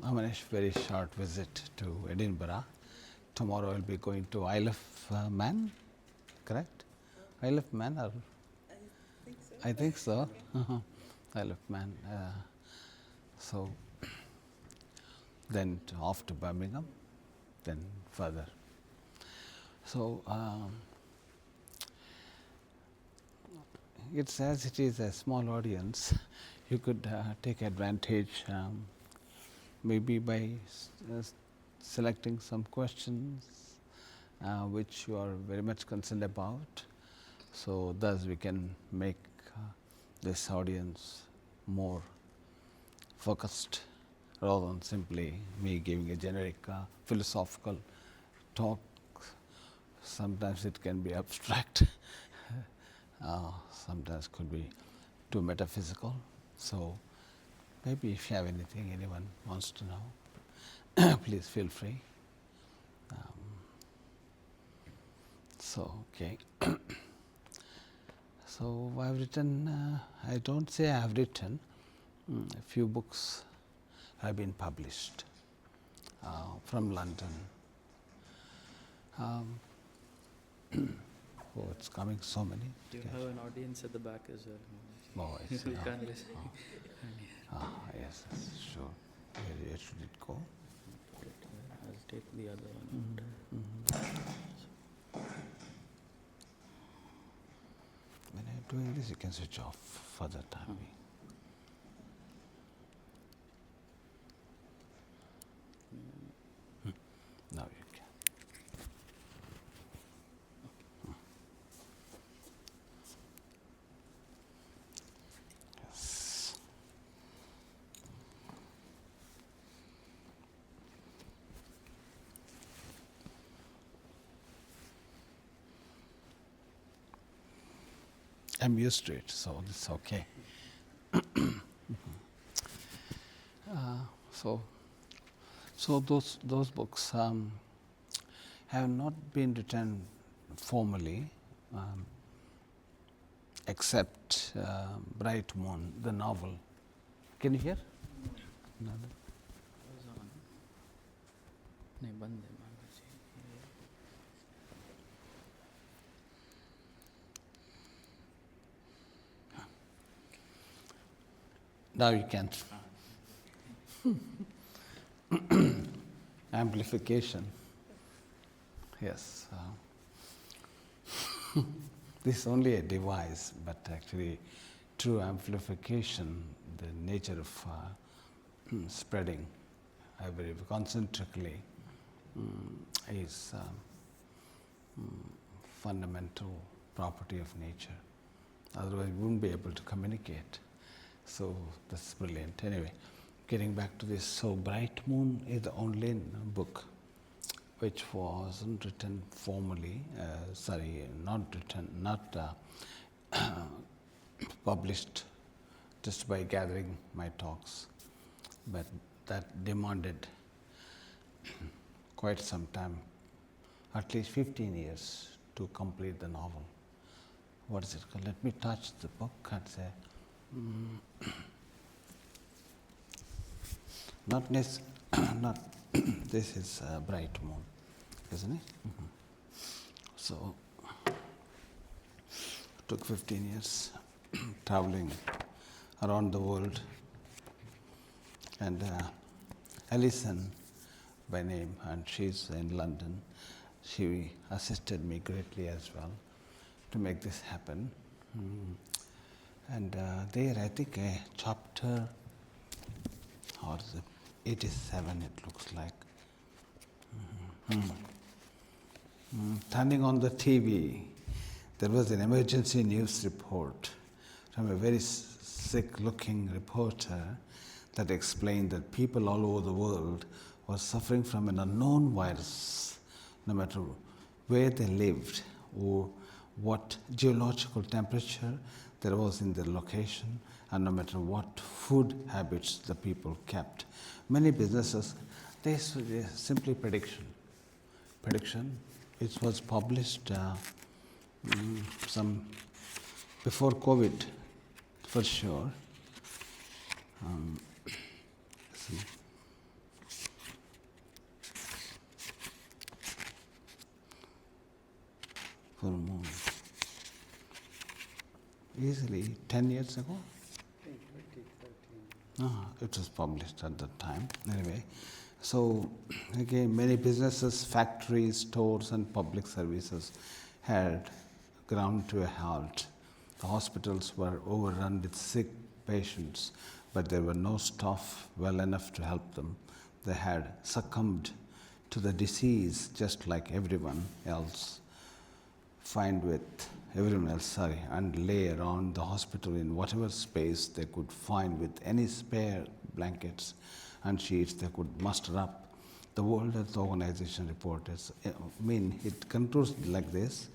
Amanesh, very short visit to Edinburgh. Tomorrow I'll be going to Isle of Man, correct? Isle of Man, or I think so. Isle of Man. So then off to Birmingham, then further. So it's as it is a small audience, you could take advantage maybe by selecting some questions which you are very much concerned about. So thus we can make this audience more focused rather than simply me giving a generic philosophical talk. Sometimes it can be abstract, sometimes could be too metaphysical. So maybe if you have anything anyone wants to know, please feel free. Okay. So I've written, I don't say I have written, a few books have been published from London. Oh, it's coming so many. You have an audience at the back as well. Oh, I see. You can't listen. Yes, sure. Where should it go? I'll take the other one. When I'm doing this, you can switch off for the time being. Now you can. Yes. I'm used to it, so it's okay. So those books have not been written formally, except Bright Moon, the novel. Can you hear? Another? Now you can. Amplification. Yes. This is only a device, but actually true amplification, the nature of spreading very concentrically is fundamental property of nature. Otherwise we wouldn't be able to communicate. So that's brilliant. Anyway, getting back to this, so Bright Moon is the only book which wasn't written formally, not published just by gathering my talks, but that demanded quite some time, at least 15 years to complete the novel. What is it called? Let me touch the book and say, not this is Bright Moon, isn't it? So it took 15 years traveling around the world, and Alison by name, and she's in London. She assisted me greatly as well to make this happen. And there, I think a chapter, or is it 87, it looks like. Turning on the TV, there was an emergency news report from a very sick-looking reporter that explained that people all over the world were suffering from an unknown virus, no matter where they lived or what geological temperature there was in their location, and no matter what food habits the people kept. Many businesses, they simply prediction. It was published some before COVID, for sure. Full moon. Easily 10 years ago? I think 2013. It was published at that time. Anyway, so again, many businesses, factories, stores, and public services had ground to a halt. The hospitals were overrun with sick patients, but there were no staff well enough to help them. They had succumbed to the disease just like everyone else. And lay around the hospital in whatever space they could find with any spare blankets and sheets they could muster up. The World Health Organization report it concludes like this.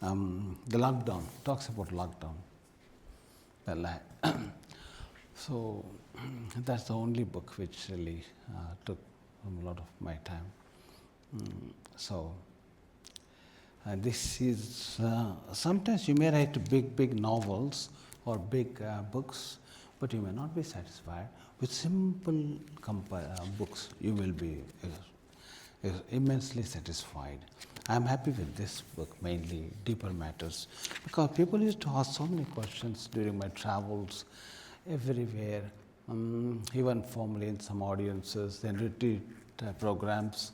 The lockdown, talks about lockdown. So that's the only book which really took a lot of my time. This is, sometimes you may write big novels or big books, but you may not be satisfied. With simple books, you will be immensely satisfied. I am happy with this book, mainly Deeper Matters, because people used to ask so many questions during my travels everywhere, even formally in some audiences, in retreat programs,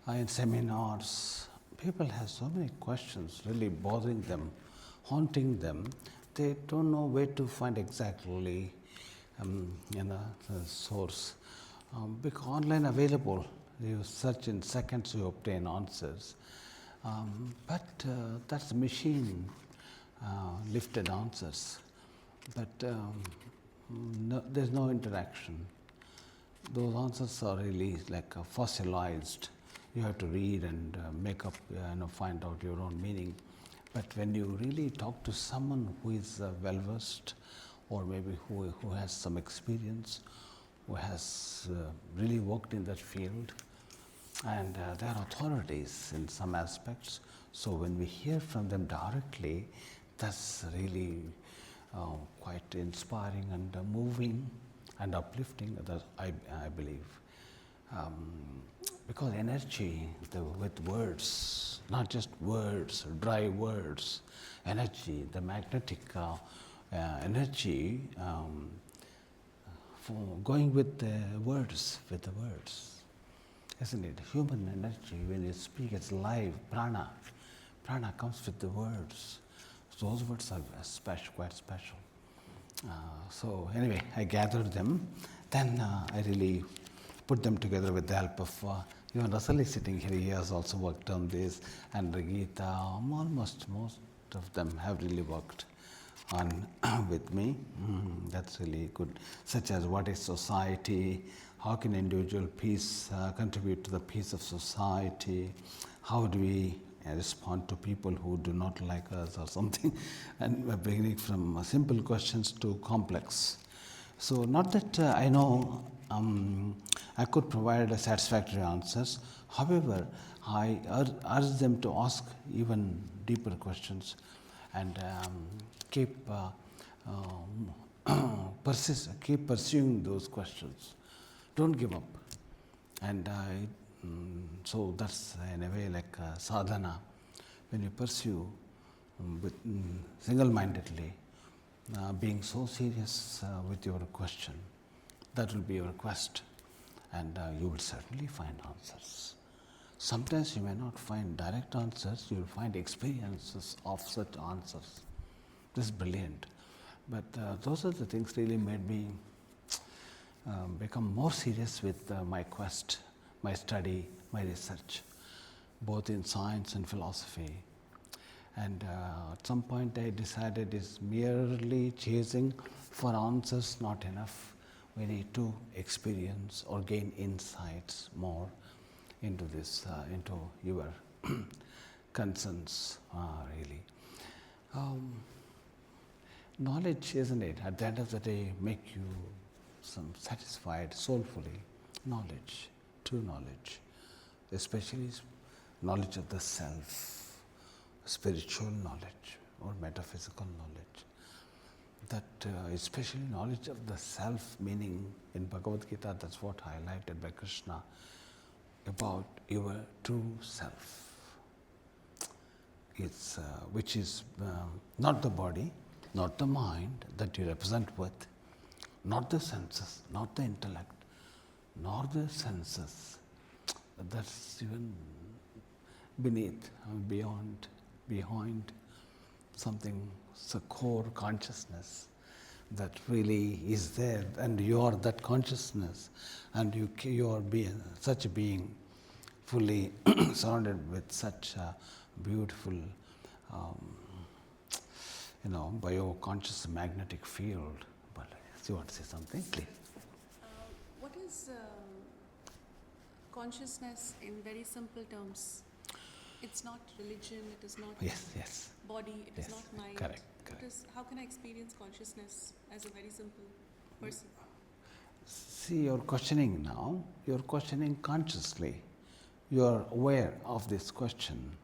in seminars. People have so many questions really bothering them, haunting them. They don't know where to find exactly the source. Because online available, you search in seconds, you obtain answers. But that's machine lifted answers. But there's no interaction. Those answers are really like fossilized. You have to read and make up, find out your own meaning. But when you really talk to someone who is well-versed, or maybe who has some experience, who has really worked in that field, and they are authorities in some aspects. So when we hear from them directly, that's really quite inspiring and moving and uplifting, I believe. Because energy with words, not just words, dry words, energy, the magnetic energy for going with the words, isn't it? Human energy, when you speak, it's live, prana. Prana comes with the words. So those words are quite special. So anyway, I gathered them. Then I really put them together with the help of even Russell is sitting here. He has also worked on this, and Gita. Almost most of them have really worked on with me. That's really good. Such as what is society? How can individual peace contribute to the peace of society? How do we respond to people who do not like us or something? And we're beginning from simple questions to complex. So not that I know I could provide satisfactory answers. However, I urge them to ask even deeper questions and keep pursuing those questions. Don't give up. And so that's in a way like sadhana. When you pursue with single-mindedly, being so serious with your question, that will be your quest, and you will certainly find answers. Sometimes you may not find direct answers, you will find experiences of such answers. This is brilliant. But those are the things really made me become more serious with my quest, my study, my research, both in science and philosophy. And at some point I decided is merely chasing for answers not enough. We need to experience or gain insights more into this, into your concerns, really. Knowledge, isn't it, at the end of the day, make you some satisfied soulfully. Knowledge, true knowledge, especially knowledge of the self, spiritual knowledge or metaphysical knowledge. That especially knowledge of the self, meaning in Bhagavad-Gita, that's what highlighted by Krishna, about your true self. it's, which is not the body, not the mind that you represent with, not the senses, not the intellect, nor the senses. That's even beneath, behind something, it's a core consciousness that really is there, and you are that consciousness, and you are such a being, fully surrounded with such a beautiful, bio-conscious magnetic field. But you want to say something, please? What is consciousness in very simple terms? It's not religion, it is not Yes. body, it is not mind. Correct. How can I experience consciousness as a very simple person? See, you're questioning now, you're questioning consciously. You're aware of this question.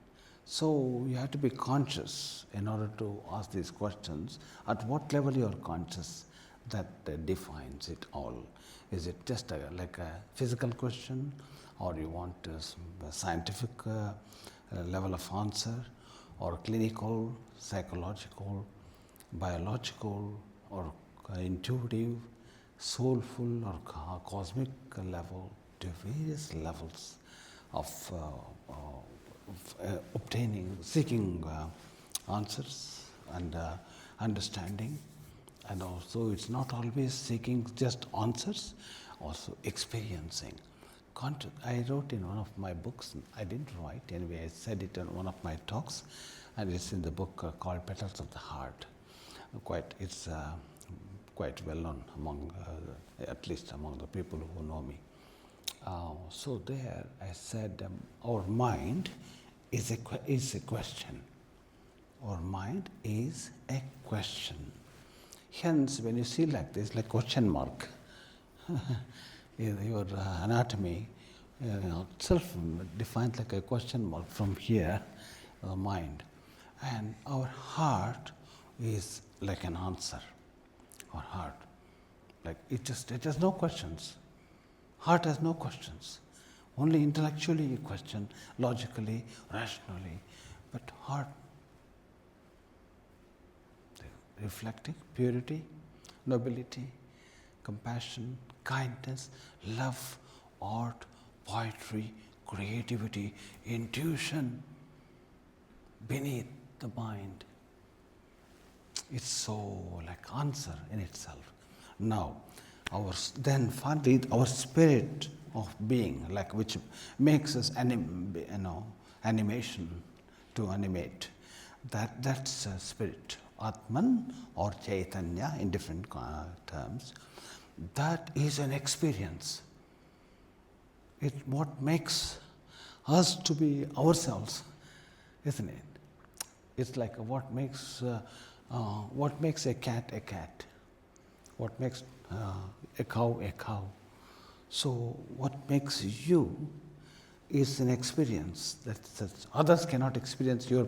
So you have to be conscious in order to ask these questions. At what level you are conscious, that defines it all. Is it just like a physical question, or you want a scientific level of answer, or clinical, psychological, biological, or intuitive, soulful, or cosmic level, to various levels of seeking answers and understanding. And also it's not always seeking just answers, also experiencing. I wrote in one of my books, I didn't write, anyway I said it in one of my talks, and it's in the book called Petals of the Heart. It's quite well known among, at least among the people who know me. So there I said, our mind is a question. Our mind is a question. Hence, when you see like this, like question mark, your anatomy itself defines like a question mark from here, the mind. And our heart is like an answer. Our heart, like it has no questions. Heart has no questions. Only intellectually you question, logically, rationally. But heart, reflecting purity, nobility, compassion, kindness, love, art, poetry, creativity, intuition, beneath the mind. It's so like answer in itself. Now, our spirit of being, like which makes us animation to animate. That's spirit, Atman or Chaitanya in different terms. That is an experience. What makes us to be ourselves, isn't it? It's like what makes a cat a cat. What makes a cow a cow. So what makes you is an experience that others cannot experience your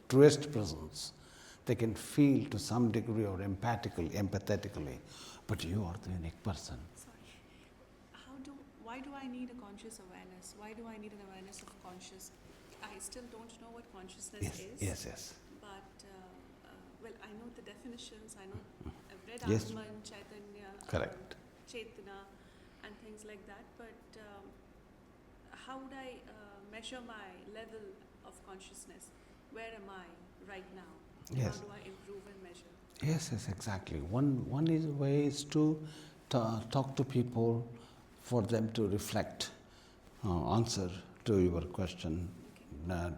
truest presence. They can feel to some degree or empathetically, but you are the unique person. Sorry. Why do I need a conscious awareness? Why do I need an awareness of conscious? I still don't know what consciousness is. Yes. But, well, I know the definitions. I know, I've read Yes. Atman, Chaitanya, Correct. Chaitana, and things like that. But how would I measure my level of consciousness? Where am I right now? Yes. How do I improve and measure? Yes, exactly. One way is to talk to people, for them to reflect, answer to your question,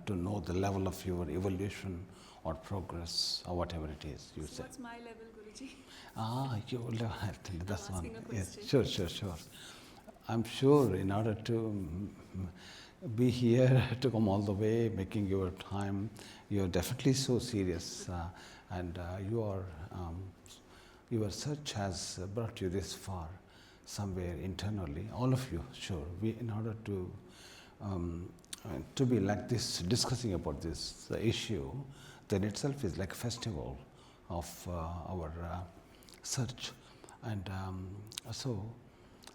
to know the level of your evolution or progress or whatever it is you say. What's my level, Guruji? Your level, that's I'm one. asking a Yes, question. sure. I'm sure in order to be here, to come all the way, making your time, you're definitely so serious, and your search has brought you this far, somewhere internally. All of you, sure. In order to be like this, discussing about this issue, then itself is like a festival of our search, and so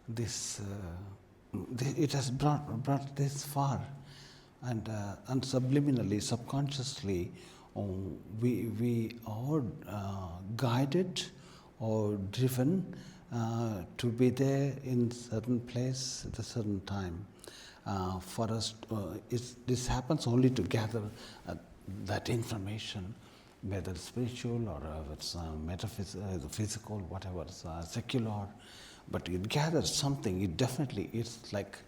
this it has brought this far. and subliminally, subconsciously, we are guided or driven to be there in certain place at a certain time. For us, this happens only to gather that information, whether it's spiritual or it's metaphysical, physical, whatever, it's secular, but it gathers something. It definitely, it's like,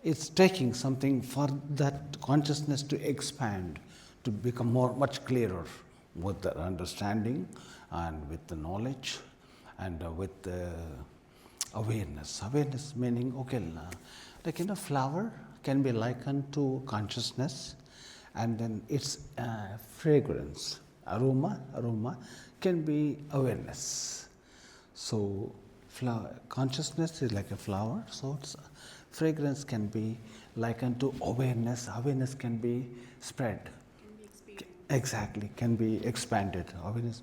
it's taking something for that consciousness to expand, to become much clearer with the understanding and with the knowledge and with the awareness. Awareness meaning, okay, like flower can be likened to consciousness, and then its fragrance, aroma can be awareness. So consciousness is like a flower, so its fragrance can be likened to awareness. Awareness can be spread. Can be experienced. Exactly, can be expanded. Awareness,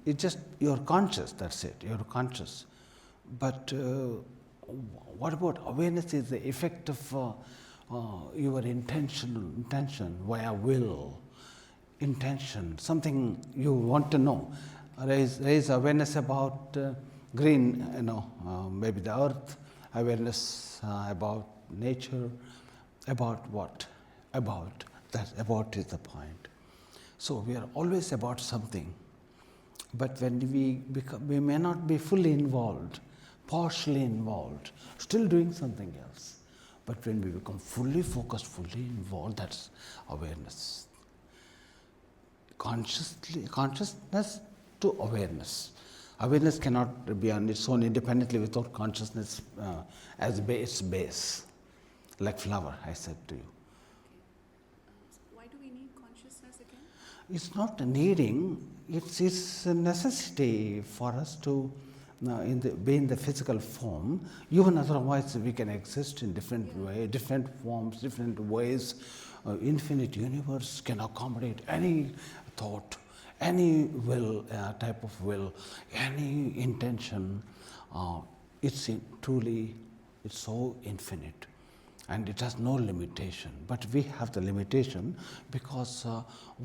it's just, you're conscious, that's it, you're conscious. But what about awareness is the effect of your intention via will, intention, something you want to know. Raise awareness about green, maybe the earth, awareness about nature, about what? About, that about is the point. So we are always about something, but when we may not be fully involved, partially involved, still doing something else. But when we become fully focused, fully involved, that's awareness. Consciousness to awareness. Awareness cannot be on its own independently without consciousness as its base. Like flower, I said to you. Why do we need consciousness again? It's not a needing, it's a necessity for us to be in the physical form. Even otherwise we can exist in different ways, different forms, different ways. Infinite universe can accommodate any thought, any will, type of will, any intention. It's so infinite. And it has no limitation. But we have the limitation because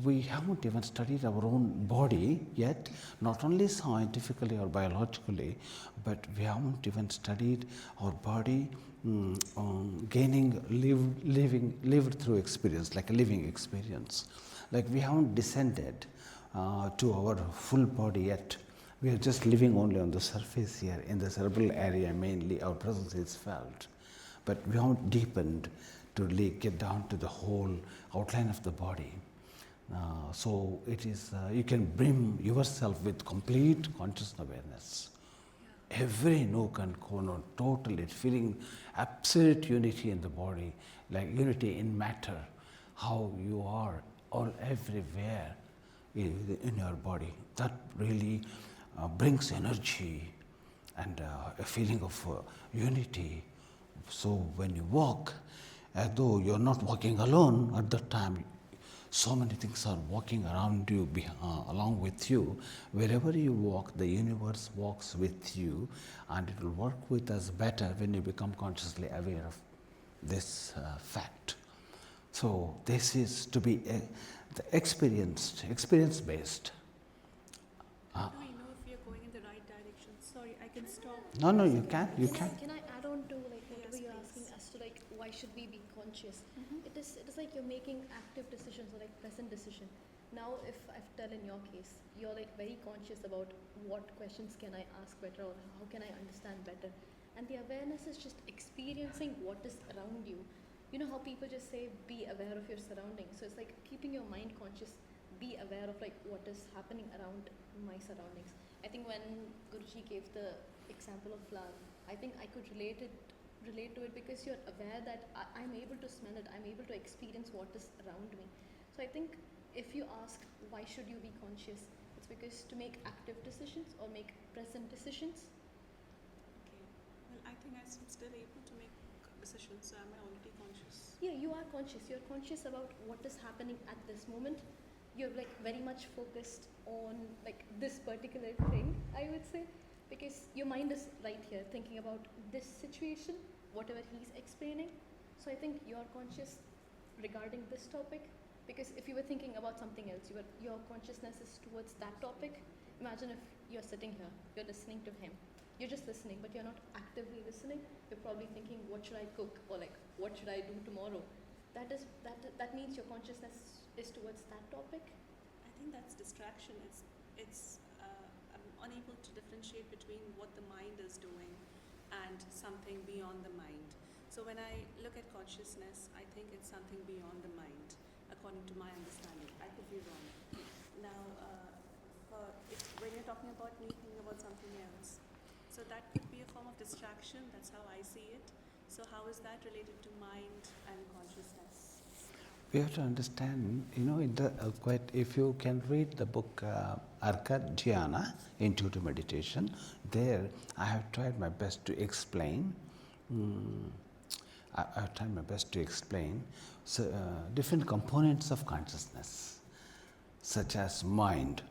we haven't even studied our own body yet, not only scientifically or biologically, but we haven't even studied our body gaining, lived through experience, like a living experience. Like we haven't descended to our full body yet. We are just living only on the surface here, in the cerebral area mainly, our presence is felt. But we haven't deepened to get down to the whole outline of the body. So it is, you can brim yourself with complete conscious awareness. Yeah. Every nook and corner, totally feeling absolute unity in the body, like unity in matter, how you are all everywhere in your body. That really brings energy and a feeling of unity. So when you walk, as though you're not walking alone at that time, so many things are walking around you, along with you. Wherever you walk, the universe walks with you, and it will work with us better when you become consciously aware of this fact. So this is to be the experience-based. How do we know if we are going in the right direction? Sorry, I can stop. No, you can. Can I add on to whatever Yes, you're please. asking as to why should we be conscious? It is like you're making active decisions or present decision. Now, if I've tell in your case, you're very conscious about what questions can I ask better or how can I understand better, and the awareness is just experiencing what is around you. You know how people just say be aware of your surroundings. So it's like keeping your mind conscious, be aware of what is happening around my surroundings. I think when Guruji gave the example of flower, I think I could relate to it because you're aware that I'm able to smell it, I'm able to experience what is around me. So I think if you ask why should you be conscious, it's because to make active decisions or make present decisions. Okay. Well, I think I'm still able to make decisions, so am I already conscious? Yeah, you are conscious. You're conscious about what is happening at this moment. You're very much focused on this particular thing, I would say, because your mind is right here thinking about this situation, whatever he's explaining. So I think you're conscious regarding this topic? Because if you were thinking about something else, your consciousness is towards that topic. Imagine if you're sitting here, you're listening to him. You're just listening, but you're not actively listening. You're probably thinking, what should I cook? Or like, what should I do tomorrow? That means your consciousness is towards that topic. I think that's distraction. I'm unable to differentiate between what the mind is doing and something beyond the mind. So when I look at consciousness, I think it's something beyond the mind, according to my understanding. I could be wrong. Now, when you're talking about me thinking about something else, so that could be a form of distraction. That's how I see it. So how is that related to mind and consciousness? We have to understand, in the if you can read the book Arka, Dhyana, Intuitive Meditation, there I have tried my best to explain. I have tried my best to explain different components of consciousness, such as mind.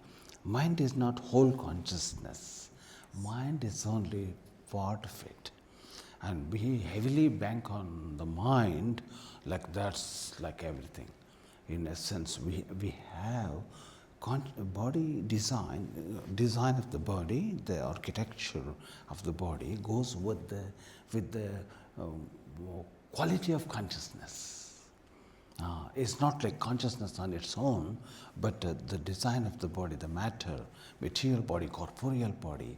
Mind is not whole consciousness. Mind is only part of it. And we heavily bank on the mind like that's like everything. In essence, we have body design of the body, the architecture of the body goes with the quality of consciousness. It's not like consciousness on its own, but the design of the body, the matter, material body, corporeal body,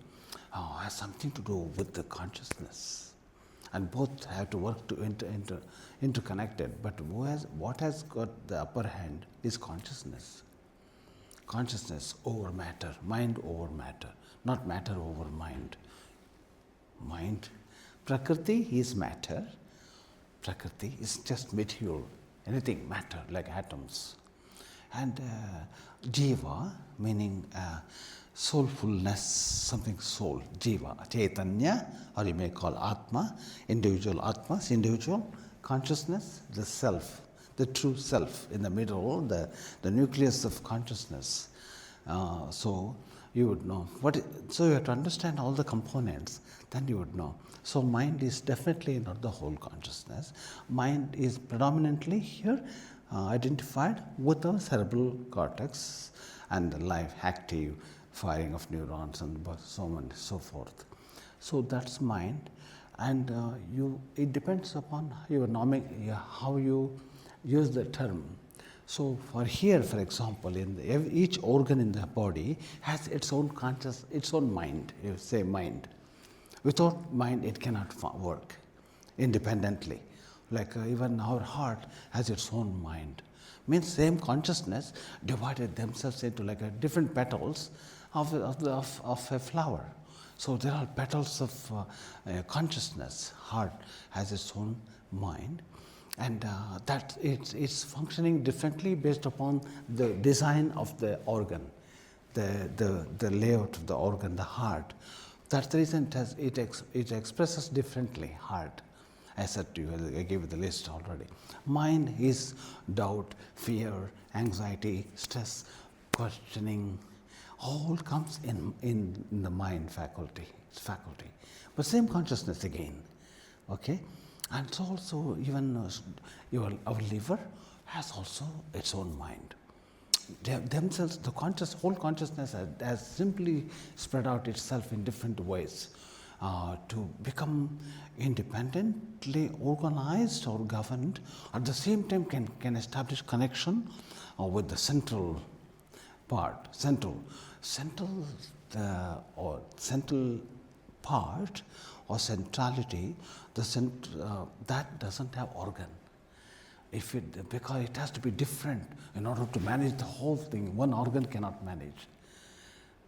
has something to do with the consciousness. And both have to work to interconnected. But what has got the upper hand is consciousness. Consciousness over matter, mind over matter, not matter over mind. Mind, Prakriti is matter. Prakriti is just material, anything matter like atoms. And Jiva, meaning soulfulness, something soul, Jiva, Chaitanya, or you may call Atma, individual Atmas, individual consciousness, the self, the true self in the middle, the nucleus of consciousness. So you would know. So you have to understand all the components, then you would know. So mind is definitely not the whole consciousness. Mind is predominantly here identified with the cerebral cortex and the live active firing of neurons and so on and so forth. So that's mind, and it depends upon how you use the term. So for here, for example, each organ in the body has its own mind. You say mind. Without mind, it cannot work independently. Like even our heart has its own mind. Means same consciousness divided themselves into like different petals of a flower. So there are petals of consciousness. Heart has its own mind, and that it's functioning differently based upon the design of the organ, the layout of the organ, the heart. That's the reason it expresses differently. Heart, I said to you, I gave you the list already. Mind is doubt, fear, anxiety, stress, questioning. All comes in the mind faculty. But same consciousness again. Okay? And so also even our liver has also its own mind. Themselves, the whole consciousness has simply spread out itself in different ways to become independently organized or governed. At the same time can establish connection with the central part, central part or centrality, that doesn't have organ. Because it has to be different in order to manage the whole thing. One organ cannot manage.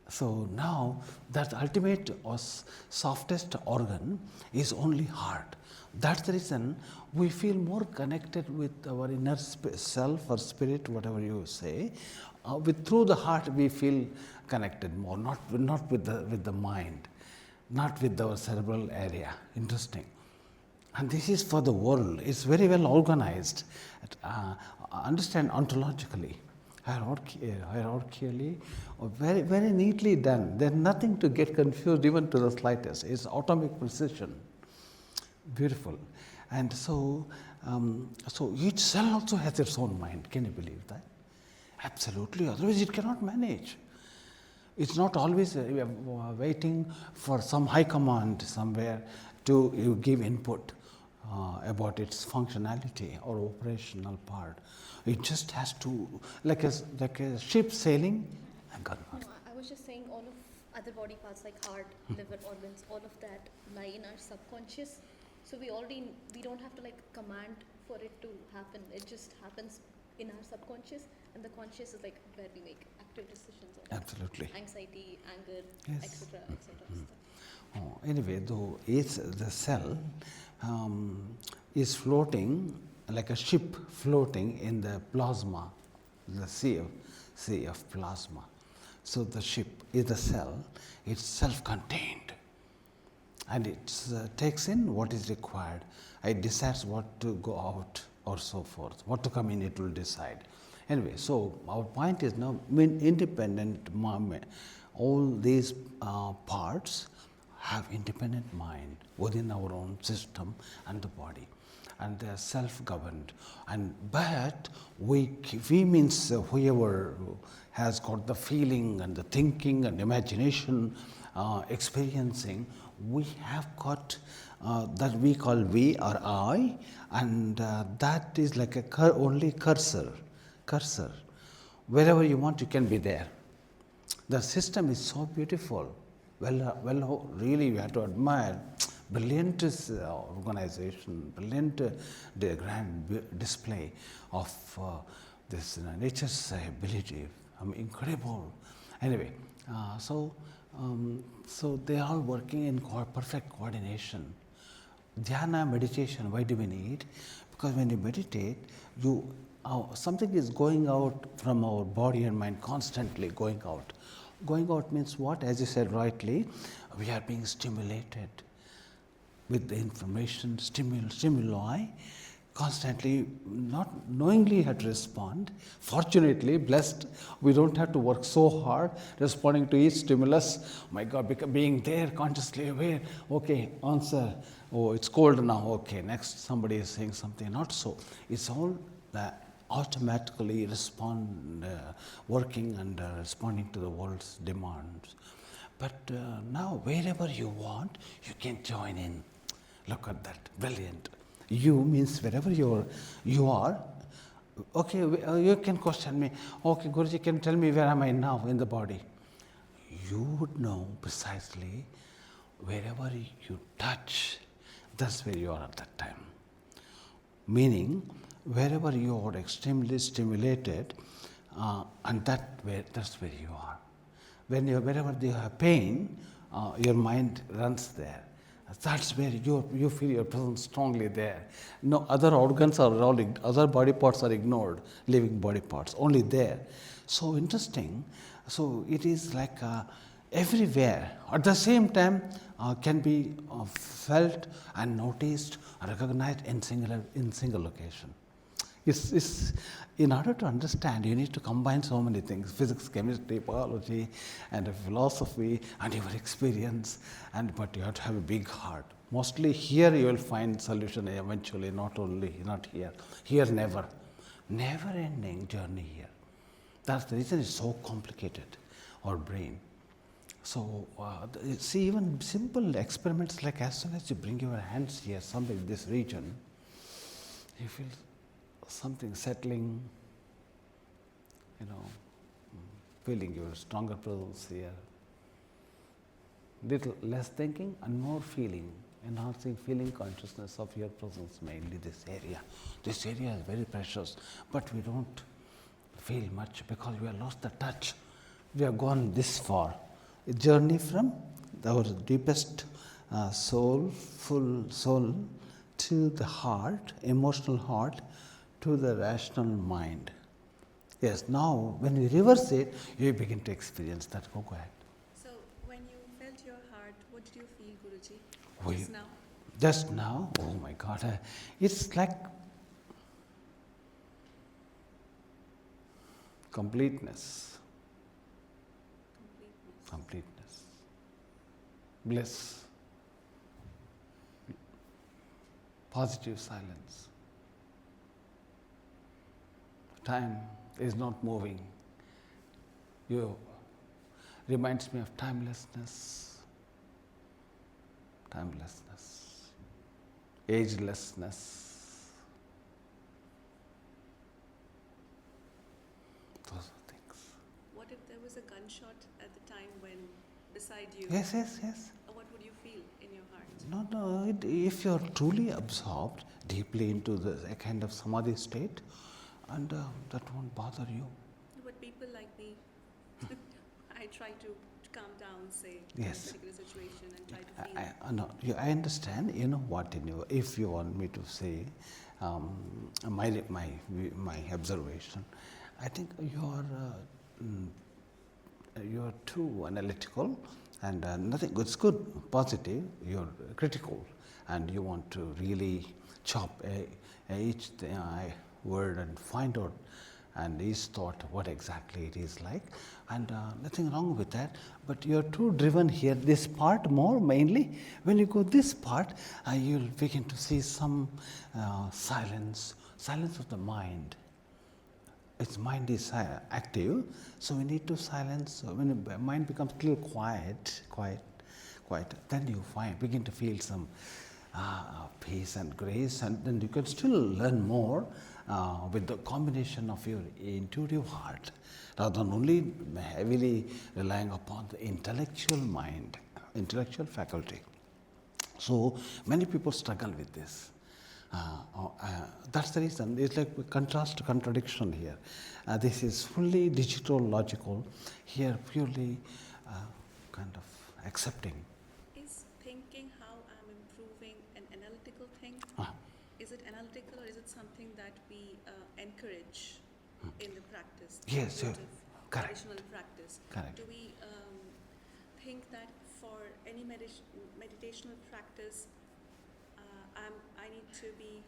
So now that ultimate or softest organ is only heart. That's the reason we feel more connected with our inner self or spirit, whatever you say. Through the heart we feel connected more, not with the mind, not with our cerebral area. Interesting. And this is for the world. It's very well organized. Understand ontologically, hierarchically, very, very neatly done. There's nothing to get confused even to the slightest. It's atomic precision. Beautiful. And so So each cell also has its own mind. Can you believe that? Absolutely. Otherwise, it cannot manage. It's not always waiting for some high command somewhere to you give input about its functionality or operational part. It just has to, like a ship sailing. No, I was just saying all of other body parts like heart, liver, organs, all of that lie in our subconscious. So we don't have to like command for it to happen. It just happens in our subconscious, and the conscious is like where we make active decisions on Absolutely. anxiety, anger, Yes. etc., etc. Anyway, though the cell is floating like a ship floating in the plasma, the sea of plasma. So the ship is the cell. It's self-contained, and it takes in what is required. It decides what to go out or so forth. What to come in, it will decide. Anyway, so our point is now independent mind. All these parts have independent mind within our own system and the body, and they are self-governed. And but we means whoever has got the feeling and the thinking and imagination, experiencing, we have got that we call we or I, and that is like a only cursor. Wherever you want, you can be there. The system is so beautiful. Really, we have to admire. Brilliant organization, brilliant grand display of this nature's ability. Incredible. Anyway, so they are working in perfect coordination. Dhyana, meditation, why do we need? Because when you meditate, something is going out from our body and mind, constantly going out. Going out means what? As you said rightly, we are being stimulated with the information, stimuli, constantly, not knowingly have to respond. Fortunately, blessed, we don't have to work so hard responding to each stimulus. My God, being there, consciously aware. Okay, answer. Oh, it's cold now. Okay, next somebody is saying something. Not so. It's all automatically working and responding to the world's demands. But now, wherever you want, you can join in. Look at that, brilliant. You means wherever you are. Okay, you can question me. Okay, Guruji, can tell me where am I now in the body? You would know precisely wherever you touch, that's where you are at that time. Meaning, wherever you are extremely stimulated, and that's where you are. Wherever you have pain, your mind runs there. That's where you feel your presence strongly there. No other organs other body parts are ignored, living body parts, only there. So interesting. So it is like everywhere. At the same time, can be felt and noticed, recognized in single location. It's in order to understand, you need to combine so many things: physics, chemistry, biology, and philosophy, and your experience. But you have to have a big heart. Mostly here you will find solution eventually. Not here. Here never ending journey here. That's the reason it's so complicated. Our brain. So see, even simple experiments like as soon as you bring your hands here, something in this region, you feel something settling, feeling your stronger presence here. Little less thinking and more feeling, enhancing feeling consciousness of your presence, mainly this area. This area is very precious, but we don't feel much because we have lost the touch. We have gone this far. A journey from our deepest full soul, to the heart, emotional heart, to the rational mind. Yes, now when we reverse it, you begin to experience that. Go ahead. So when you felt your heart, what did you feel, Guruji? Just now? Just now? Oh my God. It's like completeness. Bliss. Positive silence. Time is not moving. You reminds me of timelessness, agelessness. Those are things. What if there was a gunshot at the time when beside you? Yes, yes, yes. What would you feel in your heart? No, if you're truly absorbed deeply into a kind of samadhi state, and that won't bother you. But people like me, I try to calm down, say, Yes. in a particular situation and try to feel. No, I understand. You know what? If you want me to say, my observation, I think you're too analytical, and nothing. It's good, positive. You're critical, and you want to really chop each word and find out, and each thought what exactly it is like, and nothing wrong with that. But you're too driven here. This part more mainly. When you go this part, you'll begin to see some silence of the mind. Its mind is active, so we need to silence. When the mind becomes a little quiet, then you begin to feel some peace and grace, and then you can still learn more with the combination of your intuitive heart, rather than only heavily relying upon the intellectual mind, intellectual faculty. So many people struggle with this. That's the reason. It's like contrast to contradiction here. This is fully digital, logical. Here, purely kind of accepting. Is thinking how I'm improving an analytical thing? Is it analytical, or is it something that we encourage in the practice? Yes, yes. Correct. Traditional practice. Correct. Do we think that for any meditational practice, I need to be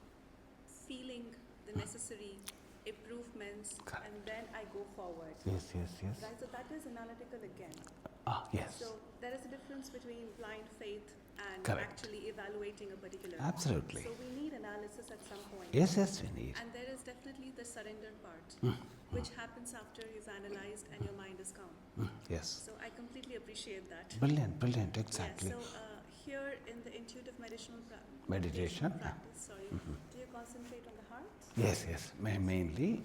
feeling the necessary improvements, Correct. and then I go forward? Yes. Right, so that is analytical again. Yes. So there is a difference between blind faith and Correct. actually evaluating a particular. Absolutely. So we need analysis at some point. Yes, we need. And there is definitely the surrender part, which happens after you've analyzed and your mind is calm. Yes. So I completely appreciate that. Brilliant, exactly. Yeah, so here in the intuitive Meditation. practice, do you concentrate on the heart? Yes. Mainly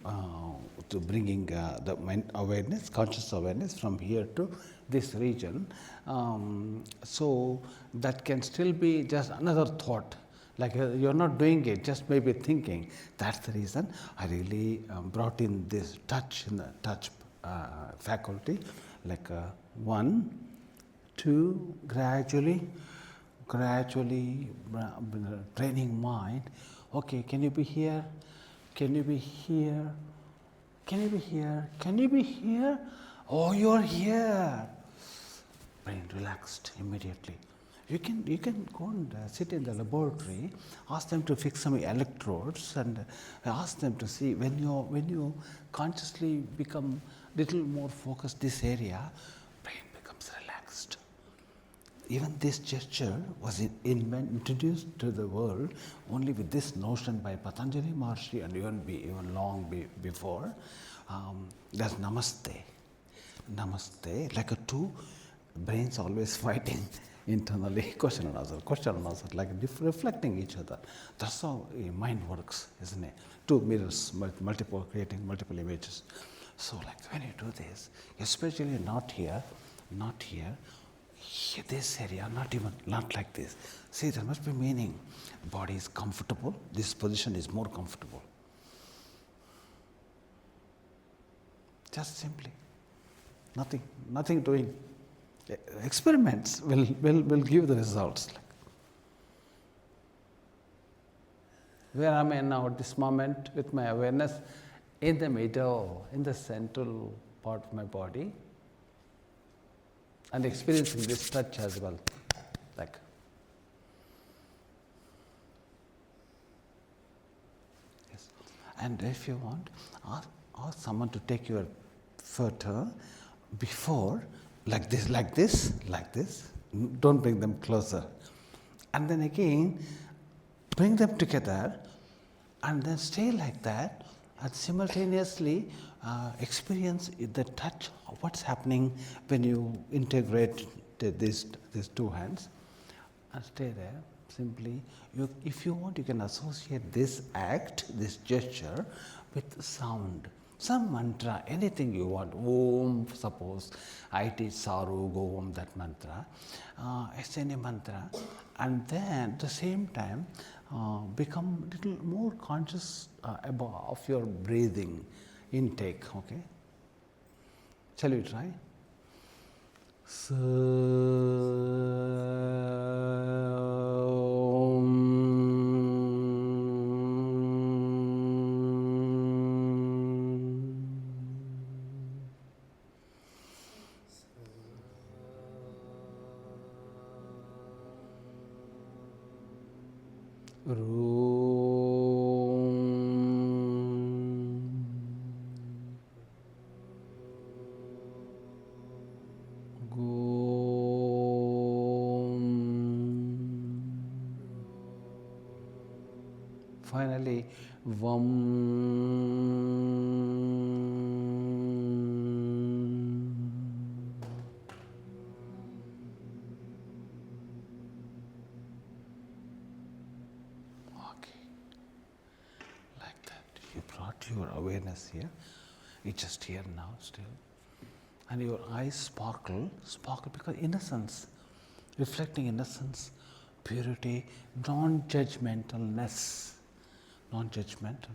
to bringing the mind awareness, conscious awareness from here to this region. So that can still be just another thought. Like you're not doing it, just maybe thinking. That's the reason I really brought in this touch, in the touch faculty. Like 1, 2, gradually training mind. Okay, can you be here? Can you be here? Can you be here? Can you be here? Oh, you're here. Brain relaxed immediately. You can go and sit in the laboratory, ask them to fix some electrodes, and ask them to see when you consciously become little more focused this area, brain becomes relaxed. Even this gesture was introduced to the world only with this notion by Patanjali Maharshi, and even long before. That's Namaste. Namaste, like two brains always fighting internally, question and answer, like reflecting each other. That's how mind works, isn't it? Two mirrors, creating multiple images. So like when you do this, especially not here, this area, not like this. See, there must be meaning. Body is comfortable, this position is more comfortable. Just simply, nothing doing. Experiments will give the results. Where am I now at this moment with my awareness in the middle, in the central part of my body, and experiencing this touch as well. Like. Yes. And if you want, ask someone to take your photo before, like this. Don't bring them closer. And then again, bring them together and then stay like that and simultaneously experience the touch of what's happening when you integrate these two hands, and stay there. Simply, if you want, you can associate this act, this gesture, with sound. Some mantra, anything you want. Om, suppose I teach Saru, go Om, that mantra. It's any mantra. And then at the same time, become a little more conscious of your breathing intake. Okay? Shall we try? Finally, Okay, like that. You brought your awareness here. It's just here now still. And your eyes sparkle because innocence, reflecting innocence, purity, non-judgmentalness. Non-judgment.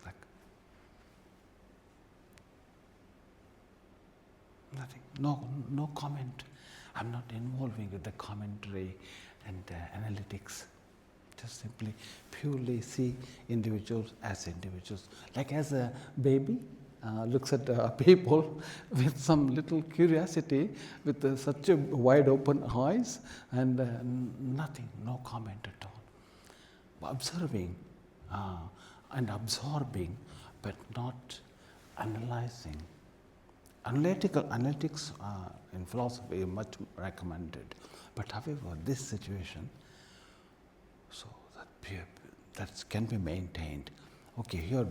Like nothing, no comment. I'm not involving with the commentary and analytics. Just simply, purely see individuals as individuals. Like as a baby looks at people with some little curiosity, with such a wide open eyes, and nothing, no comment at all. Observing and absorbing, but not analyzing. Analytics in philosophy is much recommended, but however, this situation, so that can be maintained. Okay, here,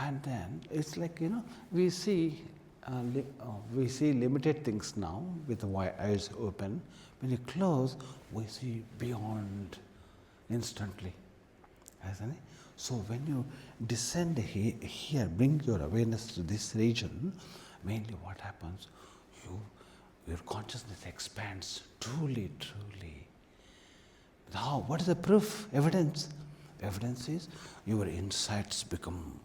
and then it's like we see limited things now with the eyes open. When you close, we see beyond instantly, isn't it? So when you descend here, bring your awareness to this region, mainly what happens, your consciousness expands truly. Now, what is the proof? Evidence. Evidence is your insights become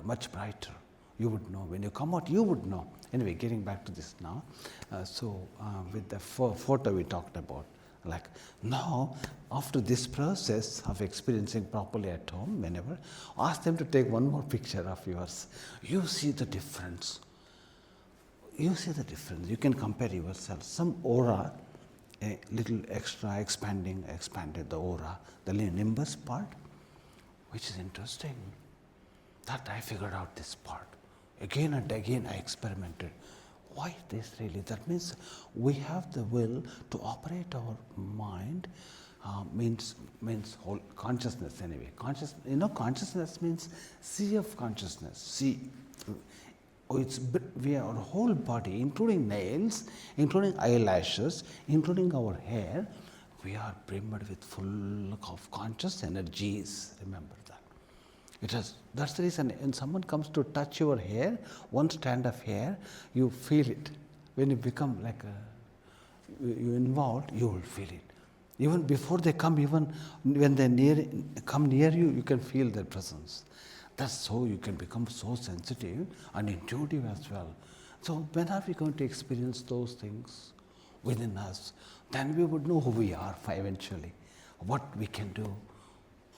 much brighter. You would know. When you come out, you would know. Anyway, getting back to this now. With the photo we talked about, like now, after this process of experiencing properly at home, whenever, ask them to take one more picture of yours. You see the difference. You can compare yourself. Some aura, a little extra expanded the aura, the nimbus part, which is interesting. That I figured out this part. Again and again I experimented. Why this really? That means we have the will to operate our mind, means whole consciousness anyway. Consciousness means sea of consciousness. Sea. Our whole body, including nails, including eyelashes, including our hair, we are brimmed with full of conscious energies. Remember that. That's the reason when someone comes to touch your hair, one strand of hair, you feel it. When you become you involved, you will feel it. Even before they come, even when they come near you, you can feel their presence. That's so you can become so sensitive and intuitive as well. So when are we going to experience those things within us? Then we would know who we are eventually, what we can do,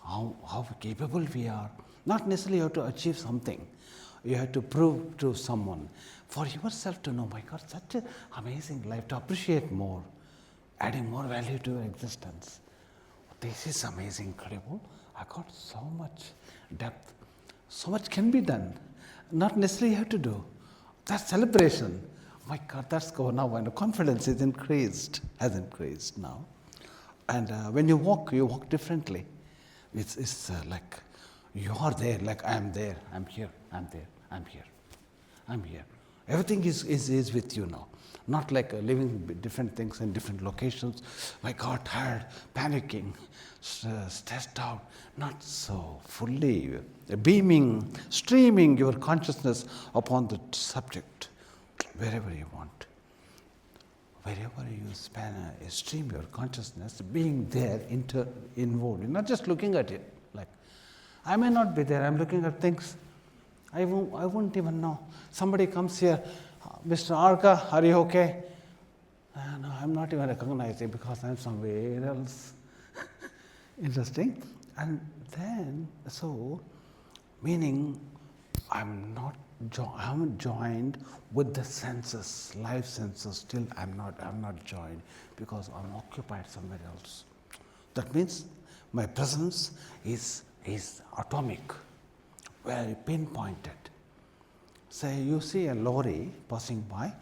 how capable we are. Not necessarily you have to achieve something. You have to prove to someone. For yourself to know, my God, such an amazing life, to appreciate more, adding more value to your existence. This is amazing, incredible. I got so much depth. So much can be done. Not necessarily you have to do. That's celebration. My God, that's go now. And the confidence is has increased now. And when you walk differently. It's like you are there, like I am there, I'm here, I'm there, I'm here, I'm here. Everything is with you now. Not like living different things in different locations. My God, tired, panicking, stressed out. Not so fully beaming, streaming your consciousness upon the subject wherever you want. Wherever you stream your consciousness, being there, involved, not just looking at it. Like, I may not be there, I'm looking at things. I won't even know. Somebody comes here, Mr. Arka, are you okay? No, I'm not even recognizing because I'm somewhere else. Interesting. And then, so, meaning I'm not joined with the senses, life senses. Still, I'm not joined because I'm occupied somewhere else. That means my presence is atomic, very pinpointed. Say you see a lorry passing by.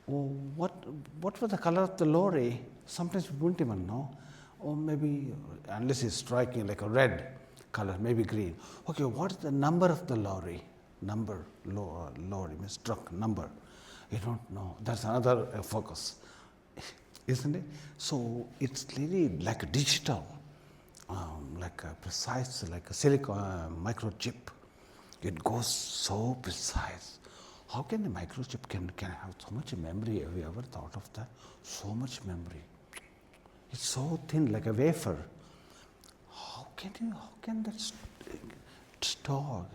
Oh, what was the color of the lorry? Sometimes we won't even know. Or maybe, unless it's striking like a red color, maybe green. Okay, what is the number of the lorry? Lorry means truck number. You don't know. That's another focus, isn't it? So it's really like a digital, like a precise, like a silicon microchip. It goes so precise. How can a microchip can have so much memory? Have you ever thought of that? So much memory. It's so thin, like a wafer. How can that store?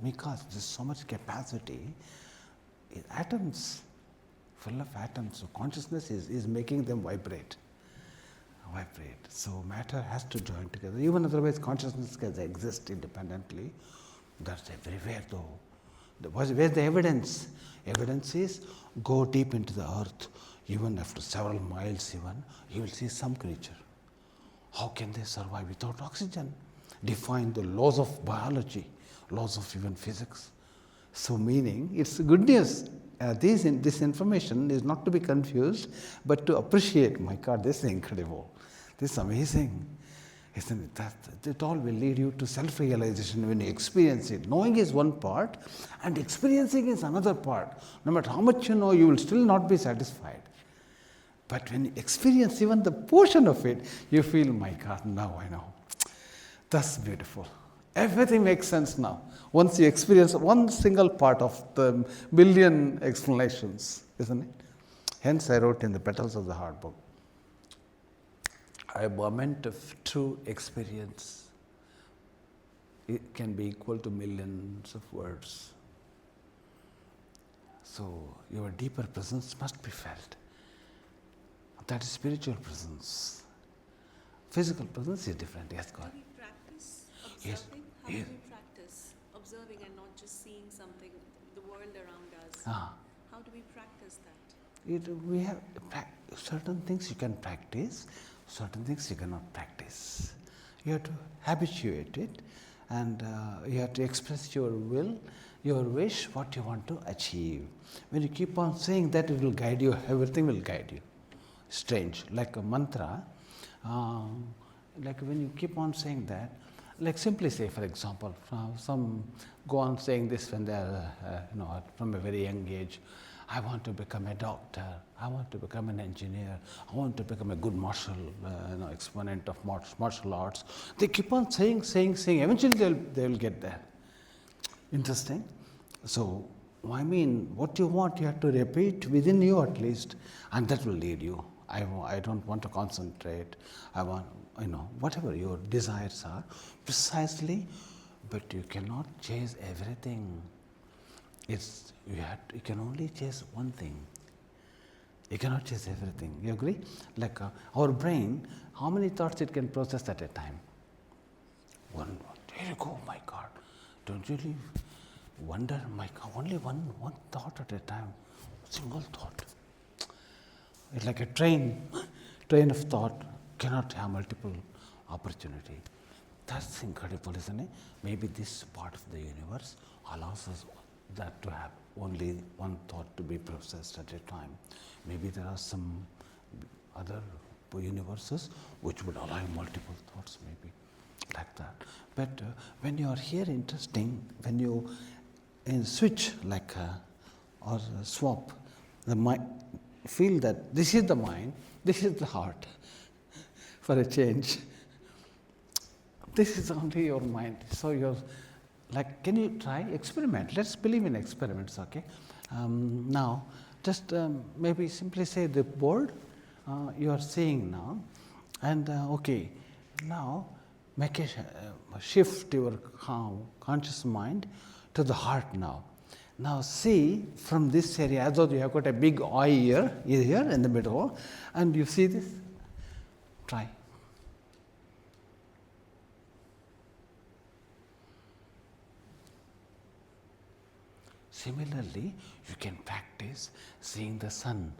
Because there's so much capacity. Atoms, full of atoms. So consciousness is making them vibrate. So matter has to join together. Even otherwise, consciousness can exist independently. That's everywhere, though. Where's the evidence? Evidence is go deep into the earth. Even after several miles, you will see some creature. How can they survive without oxygen? Define the laws of biology, laws of even physics. So meaning, it's good news. This information is not to be confused, but to appreciate. My God, this is incredible. This is amazing. Isn't it? That all will lead you to self-realization when you experience it. Knowing is one part, and experiencing is another part. No matter how much you know, you will still not be satisfied. But when you experience even the portion of it, you feel, my God, now I know. That's beautiful. Everything makes sense now. Once you experience one single part of the million explanations, isn't it? Hence I wrote in the Petals of the Heart book, a moment of true experience, it can be equal to millions of words. So your deeper presence must be felt. That is spiritual presence. Physical presence is different. Yes, God. Do we practice observing? Yes. How Yes. do we practice observing and not just seeing something, the world around us? How do we practice that? We have certain things you can practice, certain things you cannot practice. You have to habituate it, and you have to express your will, your wish, what you want to achieve. When you keep on saying that, it will guide you, everything will guide you. Strange, like a mantra, like when you keep on saying that, like simply say, for example, some go on saying this when they are, from a very young age, I want to become a doctor, I want to become an engineer, I want to become a good martial exponent of martial arts. They keep on saying, eventually they will get there. Interesting. So, I mean, what you want, you have to repeat within you at least, and that will lead you. I don't want to concentrate. I want, whatever your desires are, precisely, but you cannot chase everything. You can only chase one thing. You cannot chase everything. You agree? Like our brain, how many thoughts it can process at a time? One. There you go, my God. Don't you wonder, my God, only one thought at a time, single thought. It's like a train of thought cannot have multiple opportunity. That's incredible, isn't it? Maybe this part of the universe allows us that to have only one thought to be processed at a time. Maybe there are some other universes which would allow multiple thoughts, maybe like that. But when you are here, interesting, when you switch like or swap, the mind, feel that this is the mind, this is the heart. For a change, this is only your mind. So you're like, can you try experiment? Let's believe in experiments, okay? Now, just maybe simply say the word you are seeing now, and okay, now make a shift your conscious mind to the heart now. Now see from this area, as though you have got a big eye here in the middle, and you see this. Try. Similarly, you can practice seeing the sun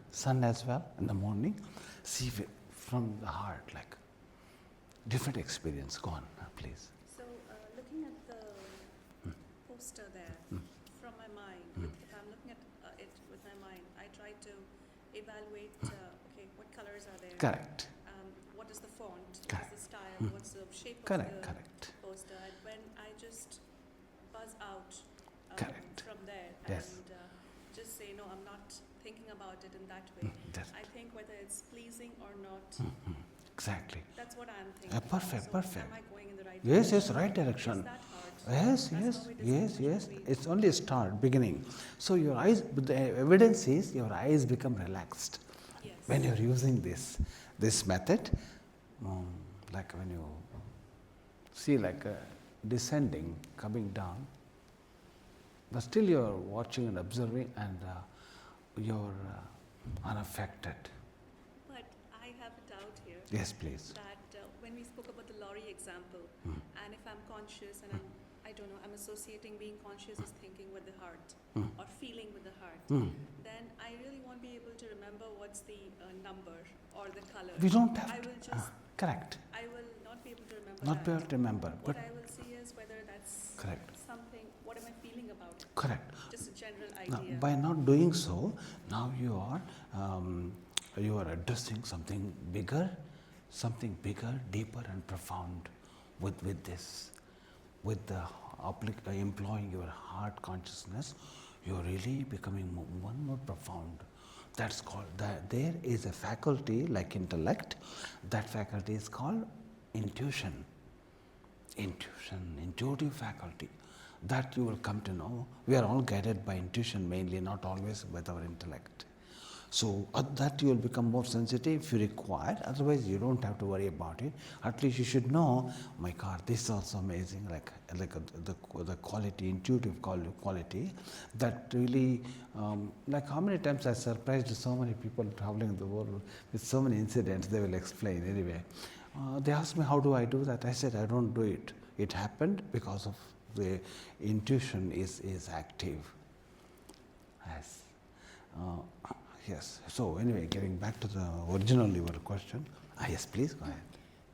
as well in the morning. See from the heart, like different experience. Go on, please. So, looking at the poster there, from my mind, if I'm looking at it with my mind, I try to evaluate, okay, what colors are there? Correct. What is the font? Correct. What's the style? What's the shape of Correct. the Correct. poster? And when I just buzz out Correct. from there Yes. and just say, no, I'm not thinking about it in that way. That's I think whether it's pleasing or not, exactly. that's what I'm thinking. Perfect. So Perfect. am I going in the right Yes, direction? right direction. Is that hard? Yes, That's yes, how it is yes, in yes. between. It's only a start, beginning. So your eyes, but the evidence is your eyes become relaxed Yes. when you're using this method. Like when you see like descending, coming down, but still you're watching and observing, and you're unaffected. But I have a doubt here. Yes, please. That when we spoke about the lorry example, and if I'm conscious and I don't know, I'm associating being conscious as thinking with the heart or feeling with the heart, then I really won't be able to remember what's the number or the color. We don't have I to. will just, Correct. I will not be able to remember Not be that. able to remember, What but I will see is whether that's correct. something, what am I feeling about it? Correct. Just a general Now, idea. by not doing so, now you are addressing something bigger, deeper, and profound with this, with the employing your heart consciousness. You're really becoming one more profound. That's called there is a faculty like intellect. That faculty is called intuition. Intuitive faculty. That you will come to know. We are all guided by intuition mainly, not always with our intellect. So that you will become more sensitive if you require. Otherwise, you don't have to worry about it. At least you should know, my God, this is also amazing. The quality, intuitive quality, that really, like how many times I surprised so many people traveling the world with so many incidents. They will explain anyway. They asked me, how do I do that? I said, I don't do it. It happened because of the intuition is active. Yes. Yes. So anyway, getting back to the original your question. Yes, please go ahead.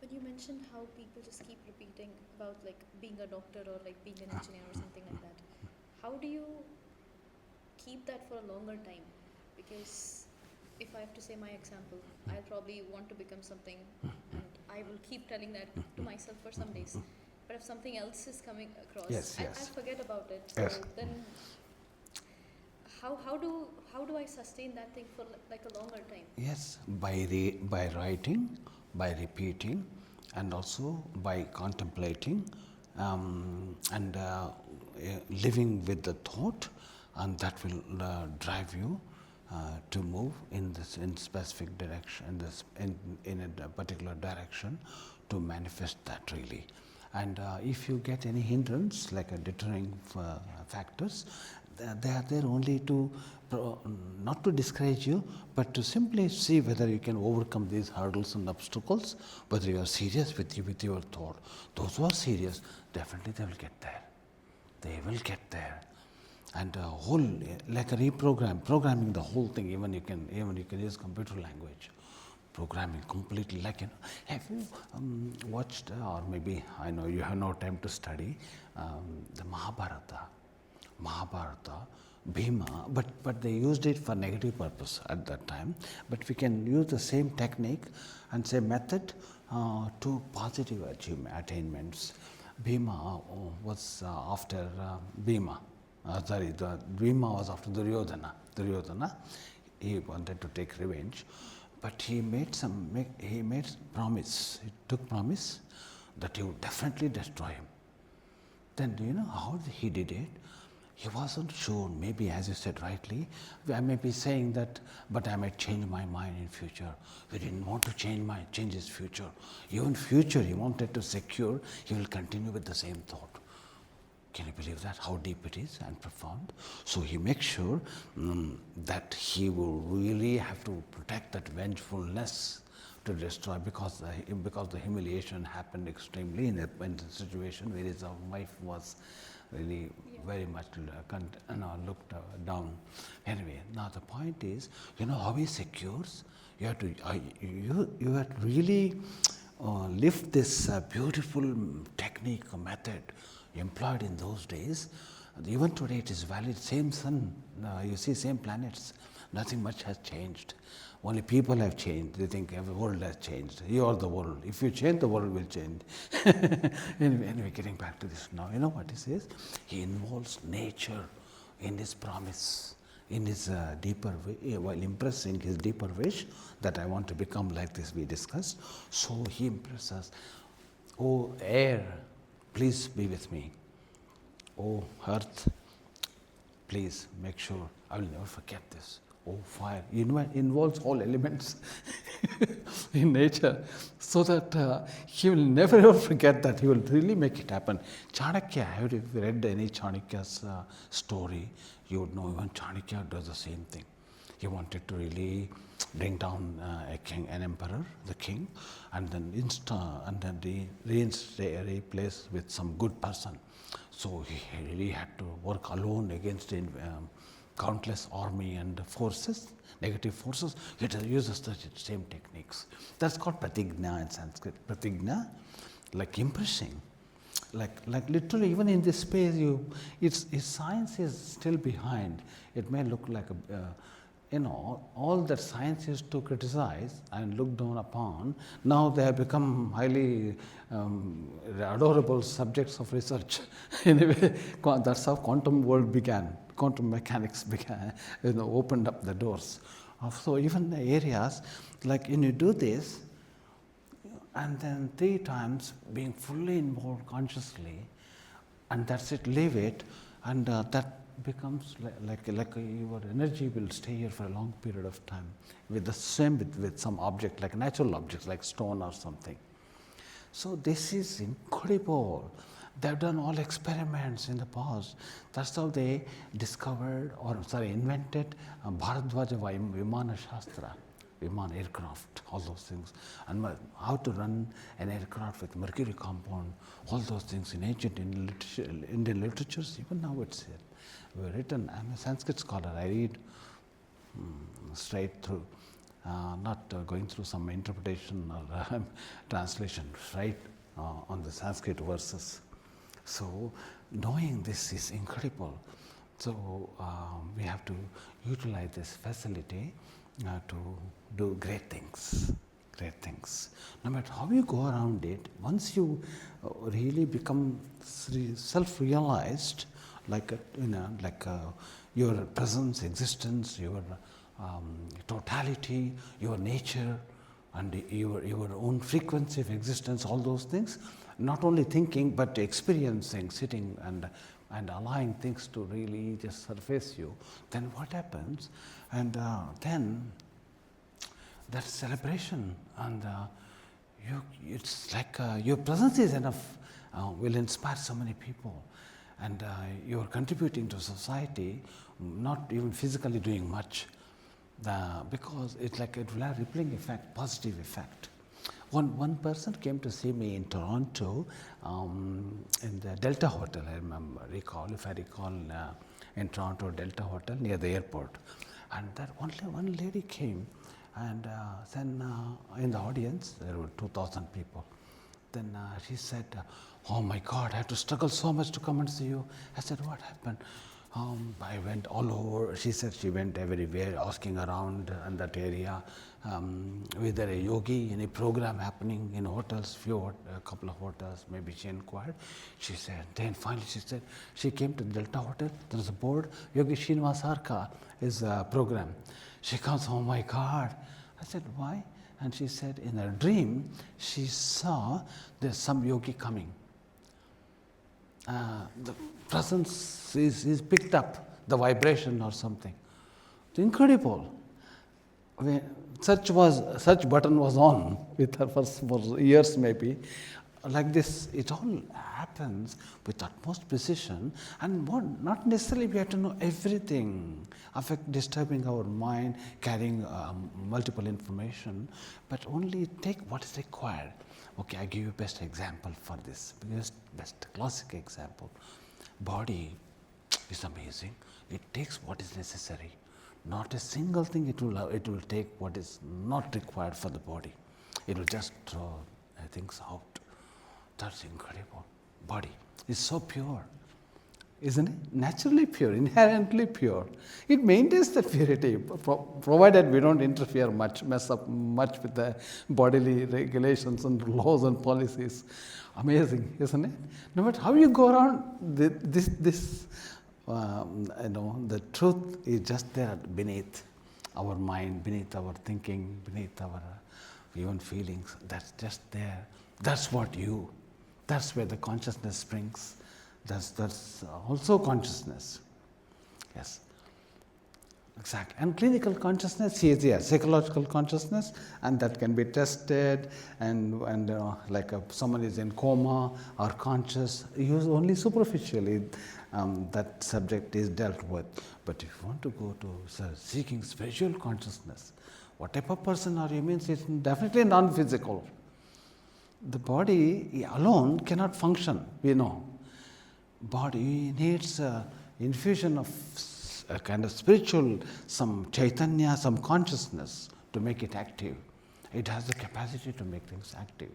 But you mentioned how people just keep repeating about like being a doctor or like being an engineer or something like that. How do you keep that for a longer time? Because if I have to say my example, I'll probably want to become something and I will keep telling that to myself for some days. But if something else is coming across, Yes, I yes. forget about it. So Yes. then how do I sustain that thing for like a longer time? Yes, by writing, by repeating, and also by contemplating, and living with the thought, and that will drive you to move in specific direction, in a particular direction, to manifest that really. And if you get any hindrance, like a deterring factors, they are there only to not to discourage you, but to simply see whether you can overcome these hurdles and obstacles, whether you are serious with your thought. Those who are serious, definitely they will get there. They will get there. And whole, like a programming the whole thing. Even you can use computer language. Programming completely, like, have you watched, or maybe I know you have no time to study, the Mahabharata. Bhima, but they used it for negative purpose at that time. But we can use the same technique and same method to positive attainments. Bhima was after Bhima. The Bhima was after Duryodhana. Duryodhana, he wanted to take revenge, but he made promise. He took promise that he would definitely destroy him. Then do you know how he did it? He wasn't sure. Maybe, as you said rightly, I may be saying that, but I might change my mind in future. He didn't want to change his future. Even future, he wanted to secure. He will continue with the same thought. Can you believe that? How deep it is and profound. So he makes sure that he will really have to protect that vengefulness to destroy, because the humiliation happened extremely in a situation where his wife was really very much looked down. Anyway, now the point is, how he secures. You have to really lift this beautiful technique or method employed in those days. Even today it is valid. Same sun, you see, same planets. Nothing much has changed. Only people have changed. They think the world has changed. You are the world. If you change, the world will change. Anyway, getting back to this now, you know what he says? He involves nature in his promise, in his deeper way, while impressing his deeper wish that I want to become like this, we discussed. So he impresses, oh air, please be with me. Oh earth, please make sure I will never forget this. Oh fire, involves all elements in nature, so that he will never ever forget that. He will really make it happen. Chanakya, if you read any Chanakya's story, you would know even Chanakya does the same thing. He wanted to really bring down a king, an emperor, the king, and then replace with some good person. So he really had to work alone against countless army and forces, negative forces. He uses the same techniques. That's called pratigna in Sanskrit. Pratigna, like impressing, like literally, even in this space, its science is still behind. It may look like all that science used to criticize and look down upon, now they have become highly adorable subjects of research. Anyway, that's how quantum world began. Quantum mechanics began, opened up the doors. So even the areas, like when you do this, and then 3 times being fully involved consciously, and that's it, leave it, and that becomes like your energy will stay here for a long period of time, with the same with some object, like natural objects like stone or something. So this is incredible. They've done all experiments in the past. That's how they invented Bharadwaja Vimana Shastra, Viman aircraft, all those things. And how to run an aircraft with mercury compound, all those things in ancient Indian literatures, even now it's here. Were written. I'm a Sanskrit scholar. I read straight through, not going through some interpretation or translation, right on the Sanskrit verses. So knowing this is incredible. So we have to utilize this facility to do great things. Great things. No matter how you go around it, once you really become self-realized, your presence, existence, your totality, your nature, and your own frequency of existence, all those things, not only thinking but experiencing, sitting and allowing things to really just surface you, then what happens? And then that celebration, and it's like your presence is enough, will inspire so many people, and you're contributing to society, not even physically doing much, because it's like it will have rippling effect, positive effect. One person came to see me in Toronto, in the Delta Hotel, I recall, in Toronto Delta Hotel near the airport. And that one lady came, and then in the audience, there were 2,000 people. Then she said, oh my God, I had to struggle so much to come and see you. I said, what happened? I went all over. She said she went everywhere, asking around in that area, whether a yogi, any program happening in hotels, a couple of hotels, maybe she inquired. She said, then finally she said, she came to the Delta Hotel, there was a board, Yogi Srinivas Arka is a program. She comes, oh my God. I said, why? And she said, in her dream, she saw there's some yogi coming. The presence is picked up, the vibration or something. It's incredible. When such button was on with her for years maybe. Like this, it all happens with utmost precision, and not necessarily we have to know everything, disturbing our mind, carrying multiple information, but only take what is required. Okay, I give you best example for this, best classic example. Body is amazing. It takes what is necessary. Not a single thing it will take what is not required for the body. It will just throw things out. That's incredible. Body is so pure, isn't it? Naturally pure, inherently pure. It maintains that purity, provided we don't interfere mess up much with the bodily regulations and laws and policies. Amazing, isn't it? No matter how you go around, the truth is just there beneath our mind, beneath our thinking, beneath our even feelings. That's just there. That's where the consciousness springs. That's also consciousness. Yes, exactly. And clinical consciousness is psychological consciousness, and that can be tested. And like someone is in coma or conscious, only superficially that subject is dealt with. But if you want to go to seeking spiritual consciousness, what type of person are you? Means it's definitely non-physical. The body alone cannot function, we know. Body needs infusion of a kind of spiritual, some chaitanya, some consciousness to make it active. It has the capacity to make things active.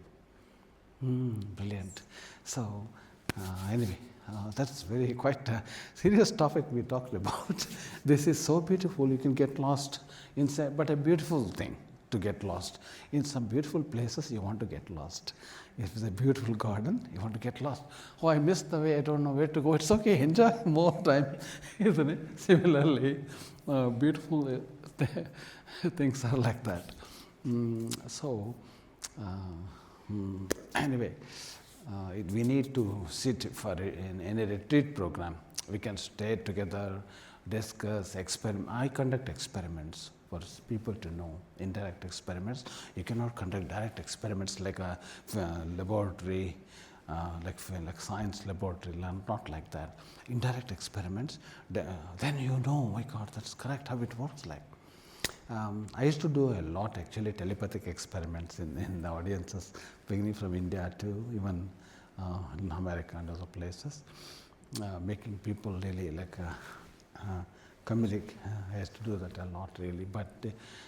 Brilliant. So, anyway, that's quite a serious topic we talked about. This is so beautiful, you can get lost inside, but a beautiful thing to get lost. In some beautiful places, you want to get lost. If it's a beautiful garden, you want to get lost. Oh, I missed the way, I don't know where to go. It's okay, enjoy more time, isn't it? Similarly, beautiful things are like that. Anyway, we need to sit in any retreat program. We can stay together, discuss, experiment. I conduct experiments for people to know, indirect experiments. You cannot conduct direct experiments like a laboratory, like science laboratory, not like that. Indirect experiments, then you know, my God, that's correct, how it works like. I used to do a lot actually telepathic experiments in the audiences, beginning from India to even in America and other places, making people really like communicate. I used to do that a lot really, but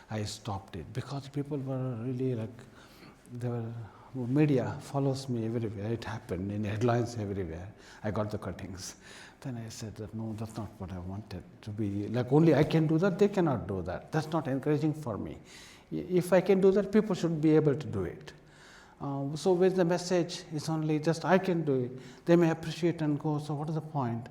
I stopped it because people were really media follows me everywhere. It happened in headlines everywhere. I got the cuttings. Then I said that no, that's not what I wanted to be. Like only I can do that, they cannot do that. That's not encouraging for me. If I can do that, people should be able to do it. So with the message, it's only just I can do it. They may appreciate and go, so what is the point?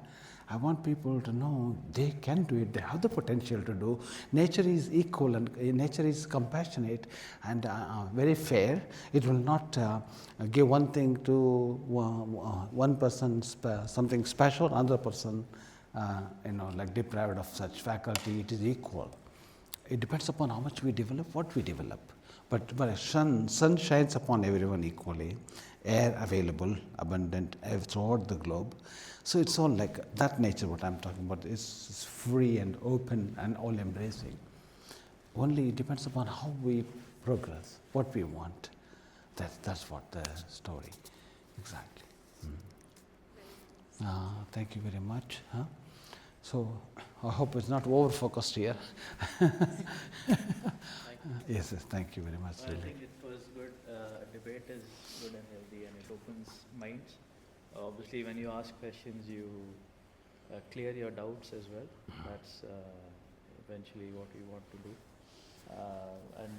I want people to know they can do it, they have the potential to do. Nature is equal and nature is compassionate and very fair. It will not give one thing to one person, something special, another person like deprived of such faculty. It is equal. It depends upon how much we develop, what we develop. But sun shines upon everyone equally, air available, abundant throughout the globe. So it's all like that nature, what I'm talking about. It's free and open and all embracing. Only it depends upon how we progress, what we want. That's what the story, exactly. Thank you very much. So I hope it's not over-focused here. Yes, thank you very much. I think it was good. Debate is good and healthy, and it opens minds. Obviously, when you ask questions, you clear your doubts as well. That's eventually what we want to do. And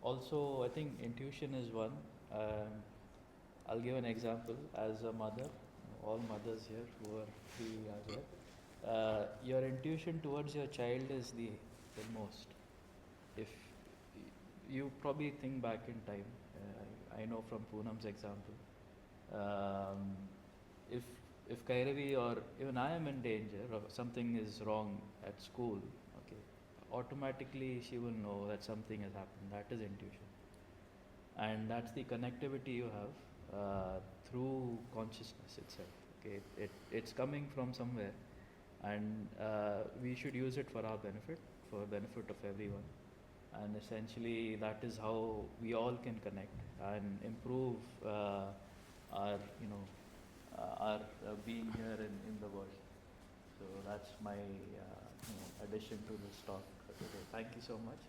also, I think intuition is one. I'll give an example. As a mother, all mothers here who are free as well, your intuition towards your child is the most. If you probably think back in time, I know from Poonam's example, if Kairavi or even I am in danger or something is wrong at school, okay, automatically she will know that something has happened. That is intuition, and that's the connectivity you have through consciousness itself. Okay, it's coming from somewhere, and we should use it for our benefit, for benefit of everyone. And essentially, that is how we all can connect and improve our, our being here in the world. So that's my addition to this talk today. Thank you so much.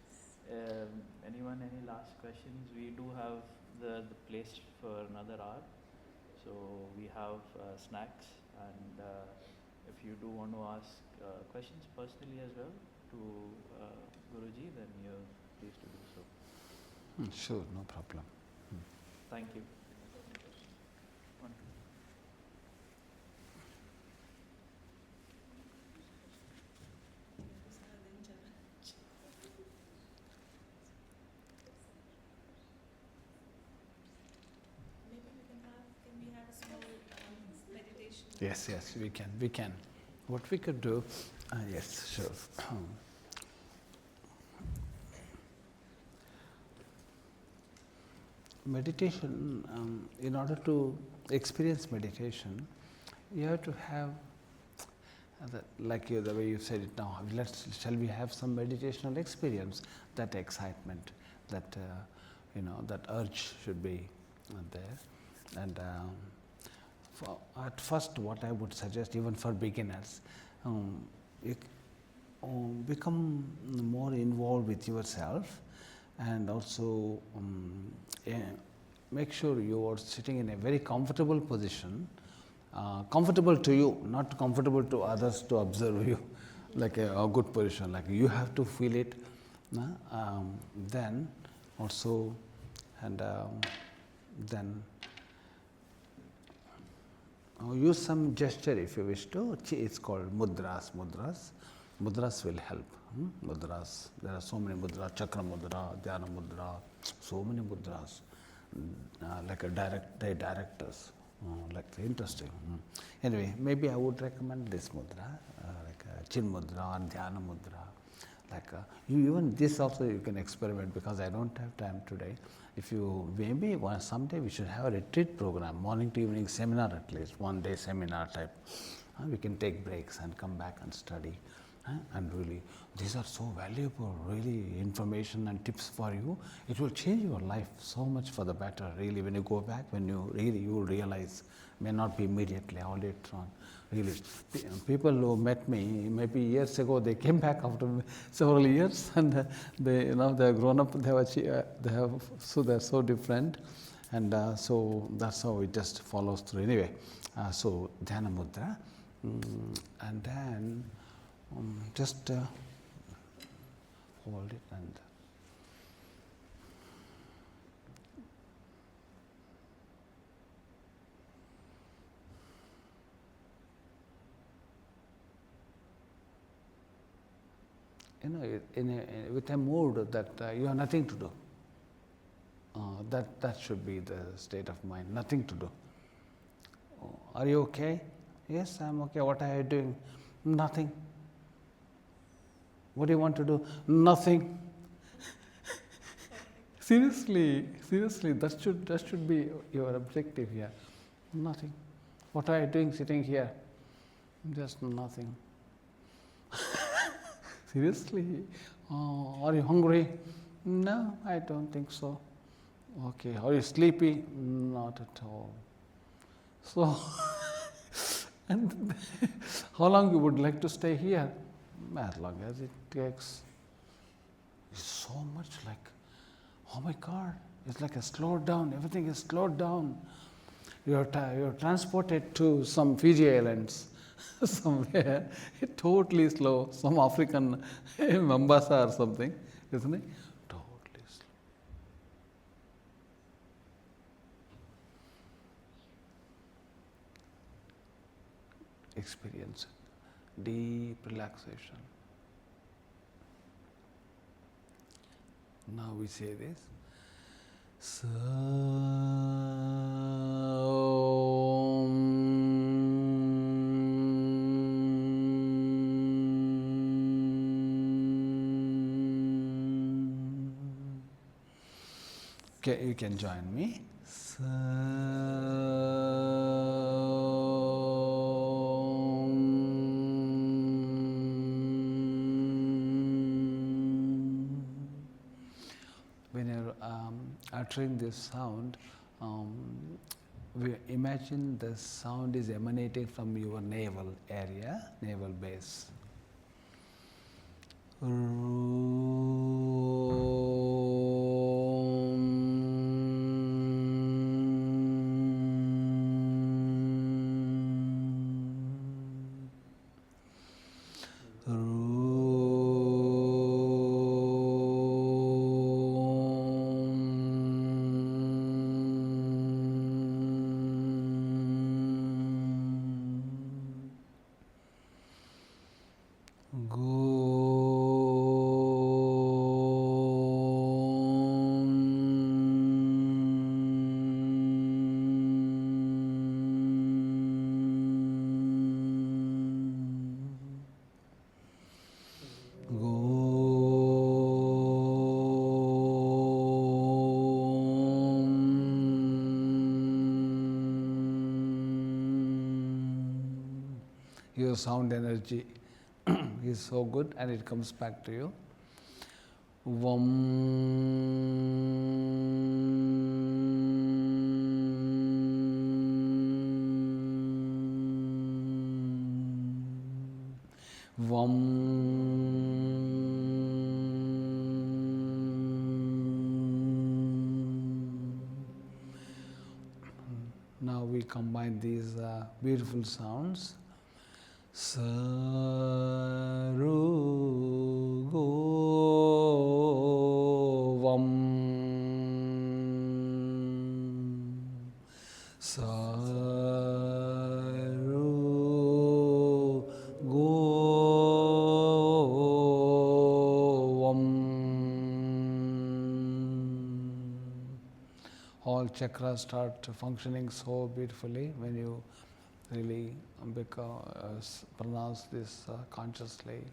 Anyone, any last questions? We do have the place for another hour. So we have snacks, and if you do want to ask questions personally as well to Guruji, then you're pleased to do so. Sure, no problem. Thank you. Can we have a small meditation? Yes, we can. What we could do, yes, sure. Meditation, in order to experience meditation, you have to have, the way you said it now, shall we have some meditational experience? That excitement, that, that urge should be there. And at first, what I would suggest, even for beginners, become more involved with yourself, and also make sure you are sitting in a very comfortable position, comfortable to you, not comfortable to others to observe you, like a good position, like you have to feel it. Then also, and then use some gesture if you wish to. It's called mudras. Mudras will help. Mudras, there are so many mudras, chakra mudra, dhyana mudra, so many mudras, like they directors, like interesting. Anyway, maybe I would recommend this mudra, like chin mudra or dhyana mudra. Like even this also you can experiment, because I don't have time today. If you maybe someday we should have a retreat program, morning to evening seminar, at least 1 day seminar type. We can take breaks and come back and study. And really, these are so valuable, really, information and tips for you. It will change your life so much for the better, really. When you go back, you will realize, may not be immediately, all later on. Really, people who met me maybe years ago, they came back after several years, and they have grown up. So they're so different, and so that's how it just follows through. Anyway, so Dhyana Mudra, and then just hold it and with a mood that you have nothing to do. That should be the state of mind. Nothing to do. Are you okay? Yes, I'm okay. What are you doing? Nothing. What do you want to do? Nothing. Seriously, that should be your objective here. Nothing. What are you doing sitting here? Just nothing. Seriously? Are you hungry? No, I don't think so. Okay. Are you sleepy? Not at all. So, and how long you would like to stay here? As long as it takes. It's so much like, oh my God, it's like a slowed down, everything is slowed down. You're transported to some Fiji Islands. somewhere, totally slow, some African Mombasa or something, isn't it? Totally slow. Experience it. Deep relaxation. Now we say this. Okay, you can join me. When you're uttering this sound, we imagine the sound is emanating from your navel area, navel base. Your sound energy is so good and it comes back to you. Now we combine these beautiful sounds. Sa ru go vam sa ru go vam. All chakras start functioning so beautifully when you really pronounce this consciously.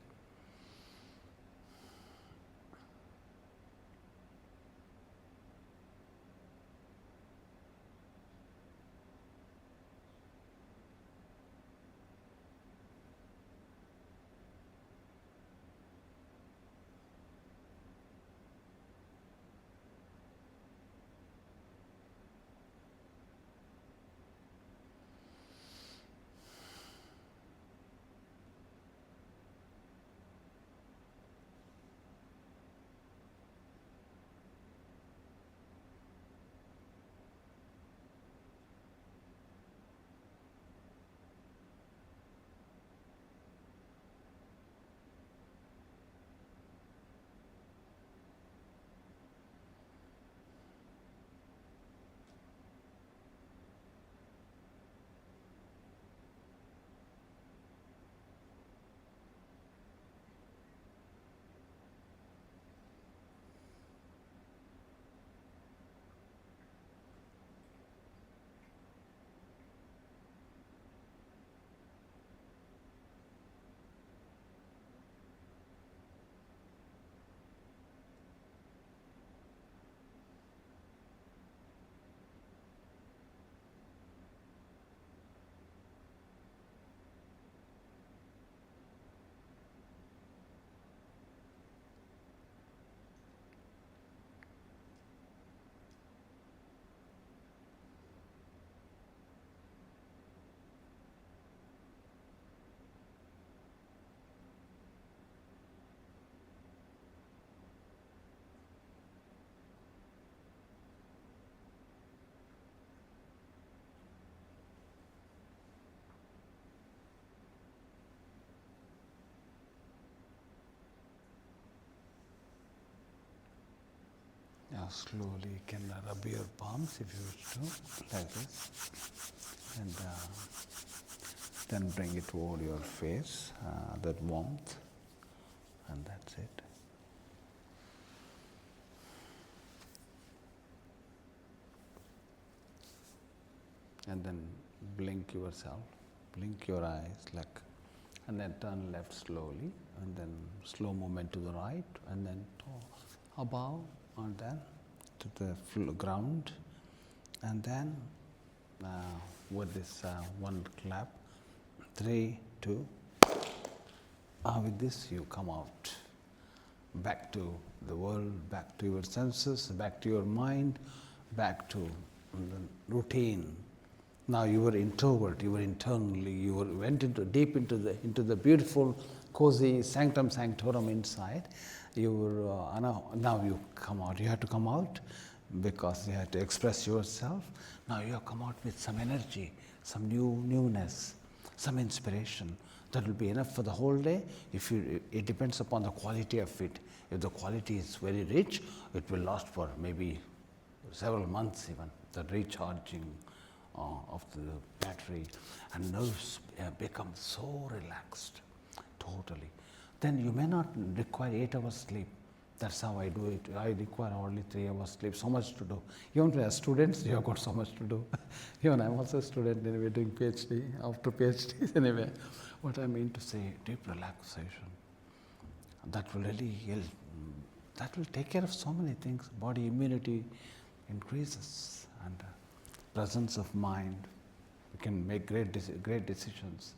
slowly you can rub your palms if you wish to, like this. And then bring it over your face, that warmth, and that's it. And then blink yourself, blink your eyes, like, and then turn left slowly, and then slow movement to the right, and then above, and then to the ground, and then with this one clap, 3, 2. With this you come out, back to the world, back to your senses, back to your mind, back to the routine. Now you were introvert, you were internally, you went deep into the beautiful, cozy sanctum sanctorum inside. You were now you come out. You have to come out because you have to express yourself. Now you have come out with some energy, some newness, some inspiration. That will be enough for the whole day. It depends upon the quality of it. If the quality is very rich, it will last for maybe several months even. The recharging of the battery, and nerves become so relaxed, totally. Then you may not require 8 hours sleep. That's how I do it. I require only 3 hours sleep. So much to do. Even as students, you have got so much to do. Even I'm also a student anyway, doing PhD, after PhD anyway. What I mean to say, deep relaxation. That will really help. That will take care of so many things. Body immunity increases, and presence of mind. You can make great decisions,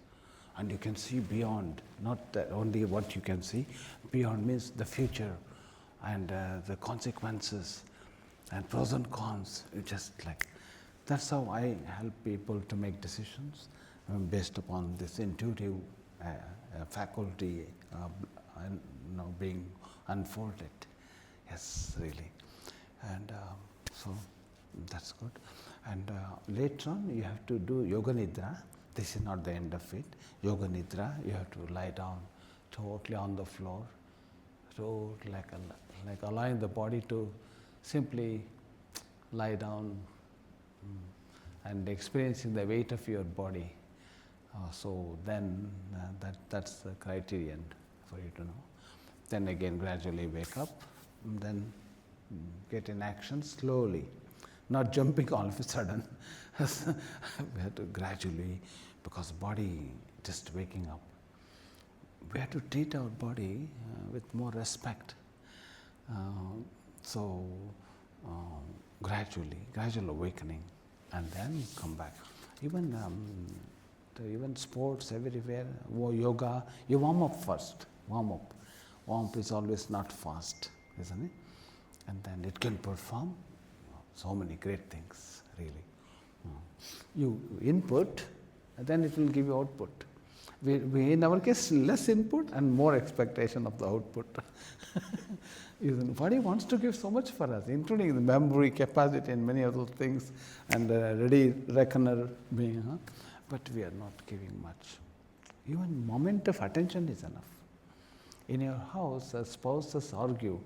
and you can see beyond. Not that only what you can see. Beyond means the future, and the consequences, and pros and cons. Just like that's how I help people to make decisions based upon this intuitive faculty being unfolded. Yes, really, and so that's good. And later on, you have to do yoga nidra. This is not the end of it. Yoga nidra, you have to lie down totally on the floor, so like allowing the body to simply lie down and experiencing the weight of your body. So then that's the criterion for you to know. Then again gradually wake up, then get in action slowly, not jumping all of a sudden. We have to gradually, because body just waking up. We have to treat our body with more respect. Gradual awakening, and then come back. Even sports everywhere, yoga, you warm up first. Warm up is always not fast, isn't it? And then it can perform so many great things, really. You input, and then it will give you output. We in our case, less input and more expectation of the output. The body wants to give so much for us, including the memory capacity and many other things, and ready reckoner being. But we are not giving much. Even moment of attention is enough. In your house, spouses argue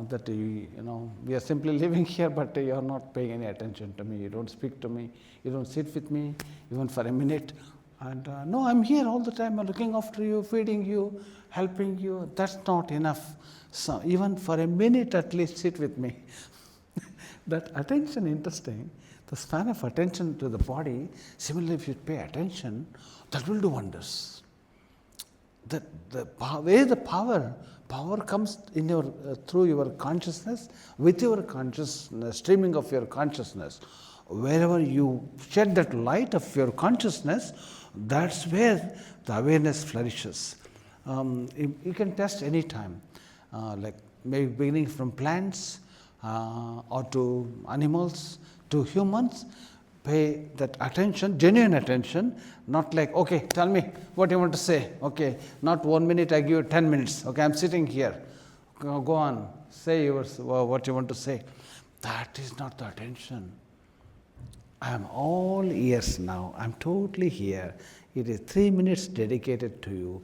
that we are simply living here, but you are not paying any attention to me. You don't speak to me. You don't sit with me even for a minute. And no, I'm here all the time. I'm looking after you, feeding you, helping you. That's not enough. So even for a minute, at least sit with me. That attention, interesting. The span of attention to the body. Similarly, if you pay attention, that will do wonders. Where the power comes in your through your consciousness, with your consciousness, streaming of your consciousness. Wherever you shed that light of your consciousness, that's where the awareness flourishes. You can test any time, like maybe beginning from plants or to animals to humans. Pay that attention, genuine attention, not like, okay, tell me what you want to say. Okay, not 1 minute, I give you 10 minutes. Okay, I'm sitting here. Go on, say what you want to say. That is not the attention. I am all ears now. I'm totally here. It is 3 minutes dedicated to you.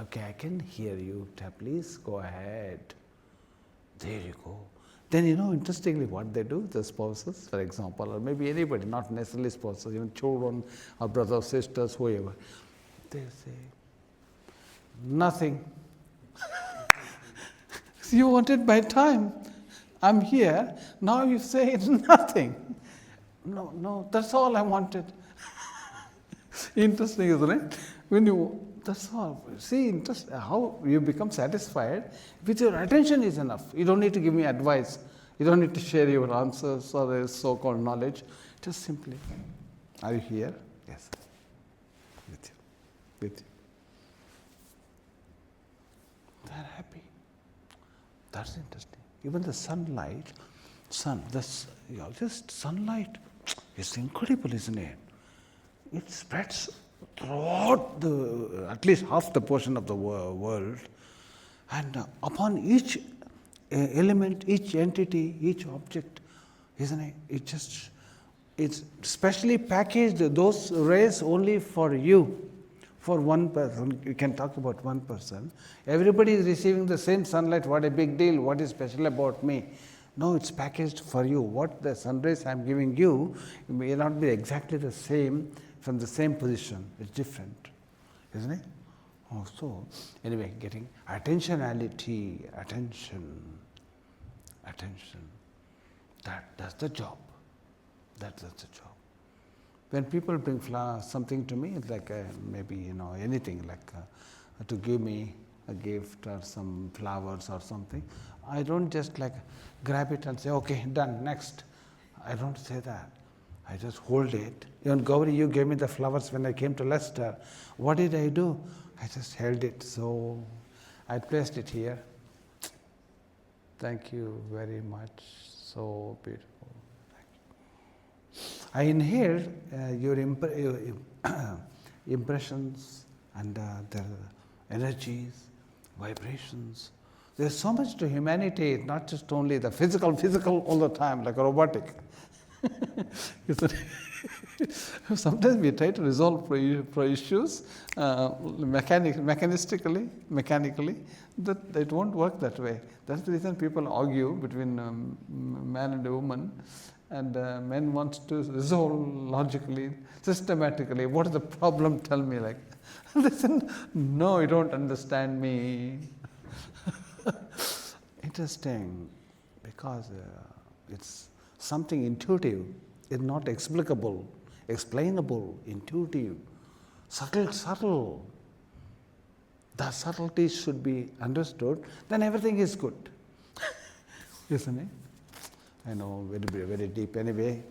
Okay, I can hear you. Please go ahead. There you go. Then interestingly what they do, the spouses, for example, or maybe anybody, not necessarily spouses, even children or brothers, sisters, whoever, they say, nothing. You wanted my time. I'm here. Now you say nothing. No, that's all I wanted. Interesting, isn't it? That's all. See, how you become satisfied with your attention is enough. You don't need to give me advice. You don't need to share your answers or a so-called knowledge. Just simply, are you here? Yes. With you. With you. They're happy. That's interesting. Even the sunlight, just sunlight, it's incredible, isn't it? It spreads throughout at least half the portion of the world, and upon each element, each entity, each object, isn't it? It's specially packaged, those rays only for you, for one person. You can talk about one person. Everybody is receiving the same sunlight. What a big deal. What is special about me? No, it's packaged for you. What the sun rays I'm giving you may not be exactly the same from the same position. It's different, isn't it? So anyway, getting attentionality, attention. That's the job. That's the job. When people bring something to me, it's like maybe anything, like to give me a gift or some flowers or something, I don't just like grab it and say, okay, done, next. I don't say that. I just hold it. Even Gauri, you gave me the flowers when I came to Leicester. What did I do? I just held it. So I placed it here. Thank you very much. So beautiful. I inhaled your impressions and their energies, vibrations. There's so much to humanity, not just only the physical all the time, like a robotic. Sometimes we try to resolve issues mechanically, that it won't work that way. That's the reason people argue between man and a woman, and men want to resolve logically, systematically. What is the problem? Tell me. Like, listen, no, you don't understand me. Interesting, because it's something intuitive. It's not explicable, explainable, intuitive, subtle. The subtleties should be understood, then everything is good. Isn't it? I know, very, very deep. Anyway,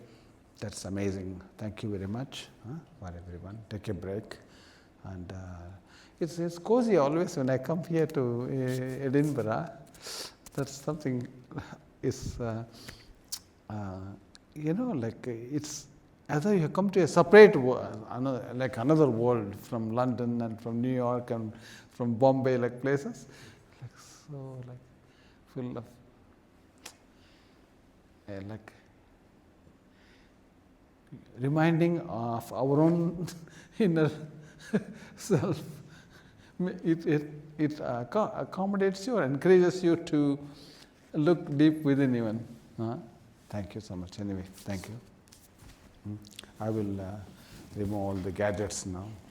that's amazing. Thank you very much for everyone. Take a break. And it's cozy always when I come here to Edinburgh. That's something is, like it's as though you come to a separate world, another world from London and from New York and from Bombay, like places, full of reminding of our own inner self. It accommodates you or encourages you to look deep within even. Thank you so much. Anyway, thank you. I will remove all the gadgets now.